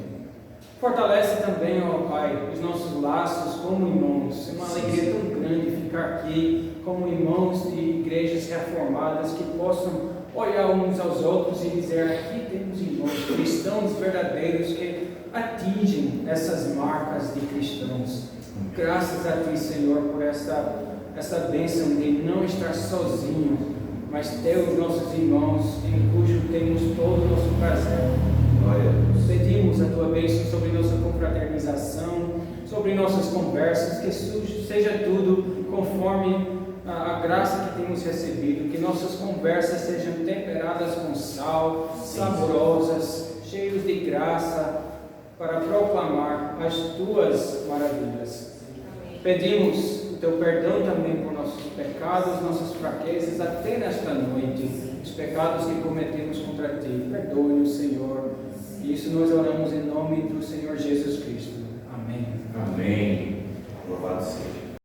Fortalece também, ó Pai, os nossos laços como irmãos. É uma alegria tão grande ficar aqui como irmãos de igrejas reformadas que possam olhar uns aos outros e dizer: aqui temos irmãos cristãos verdadeiros que atingem essas marcas de cristãos. Graças a Ti, Senhor, por essa bênção de não estar sozinho, mas ter os nossos irmãos em cujo temos todo o nosso prazer. Pedimos a Tua bênção sobre nossa confraternização, sobre nossas conversas, que seja tudo conforme a graça que temos recebido, que nossas conversas sejam temperadas com sal, saborosas, cheios de graça, para proclamar as Tuas maravilhas. Pedimos o Teu perdão também por nossos pecados, nossas fraquezas, até nesta noite, os pecados que cometemos contra Ti. Perdoe-nos, Senhor. Isso nós oramos em nome do Senhor Jesus Cristo. Amém. Amém. Louvado seja.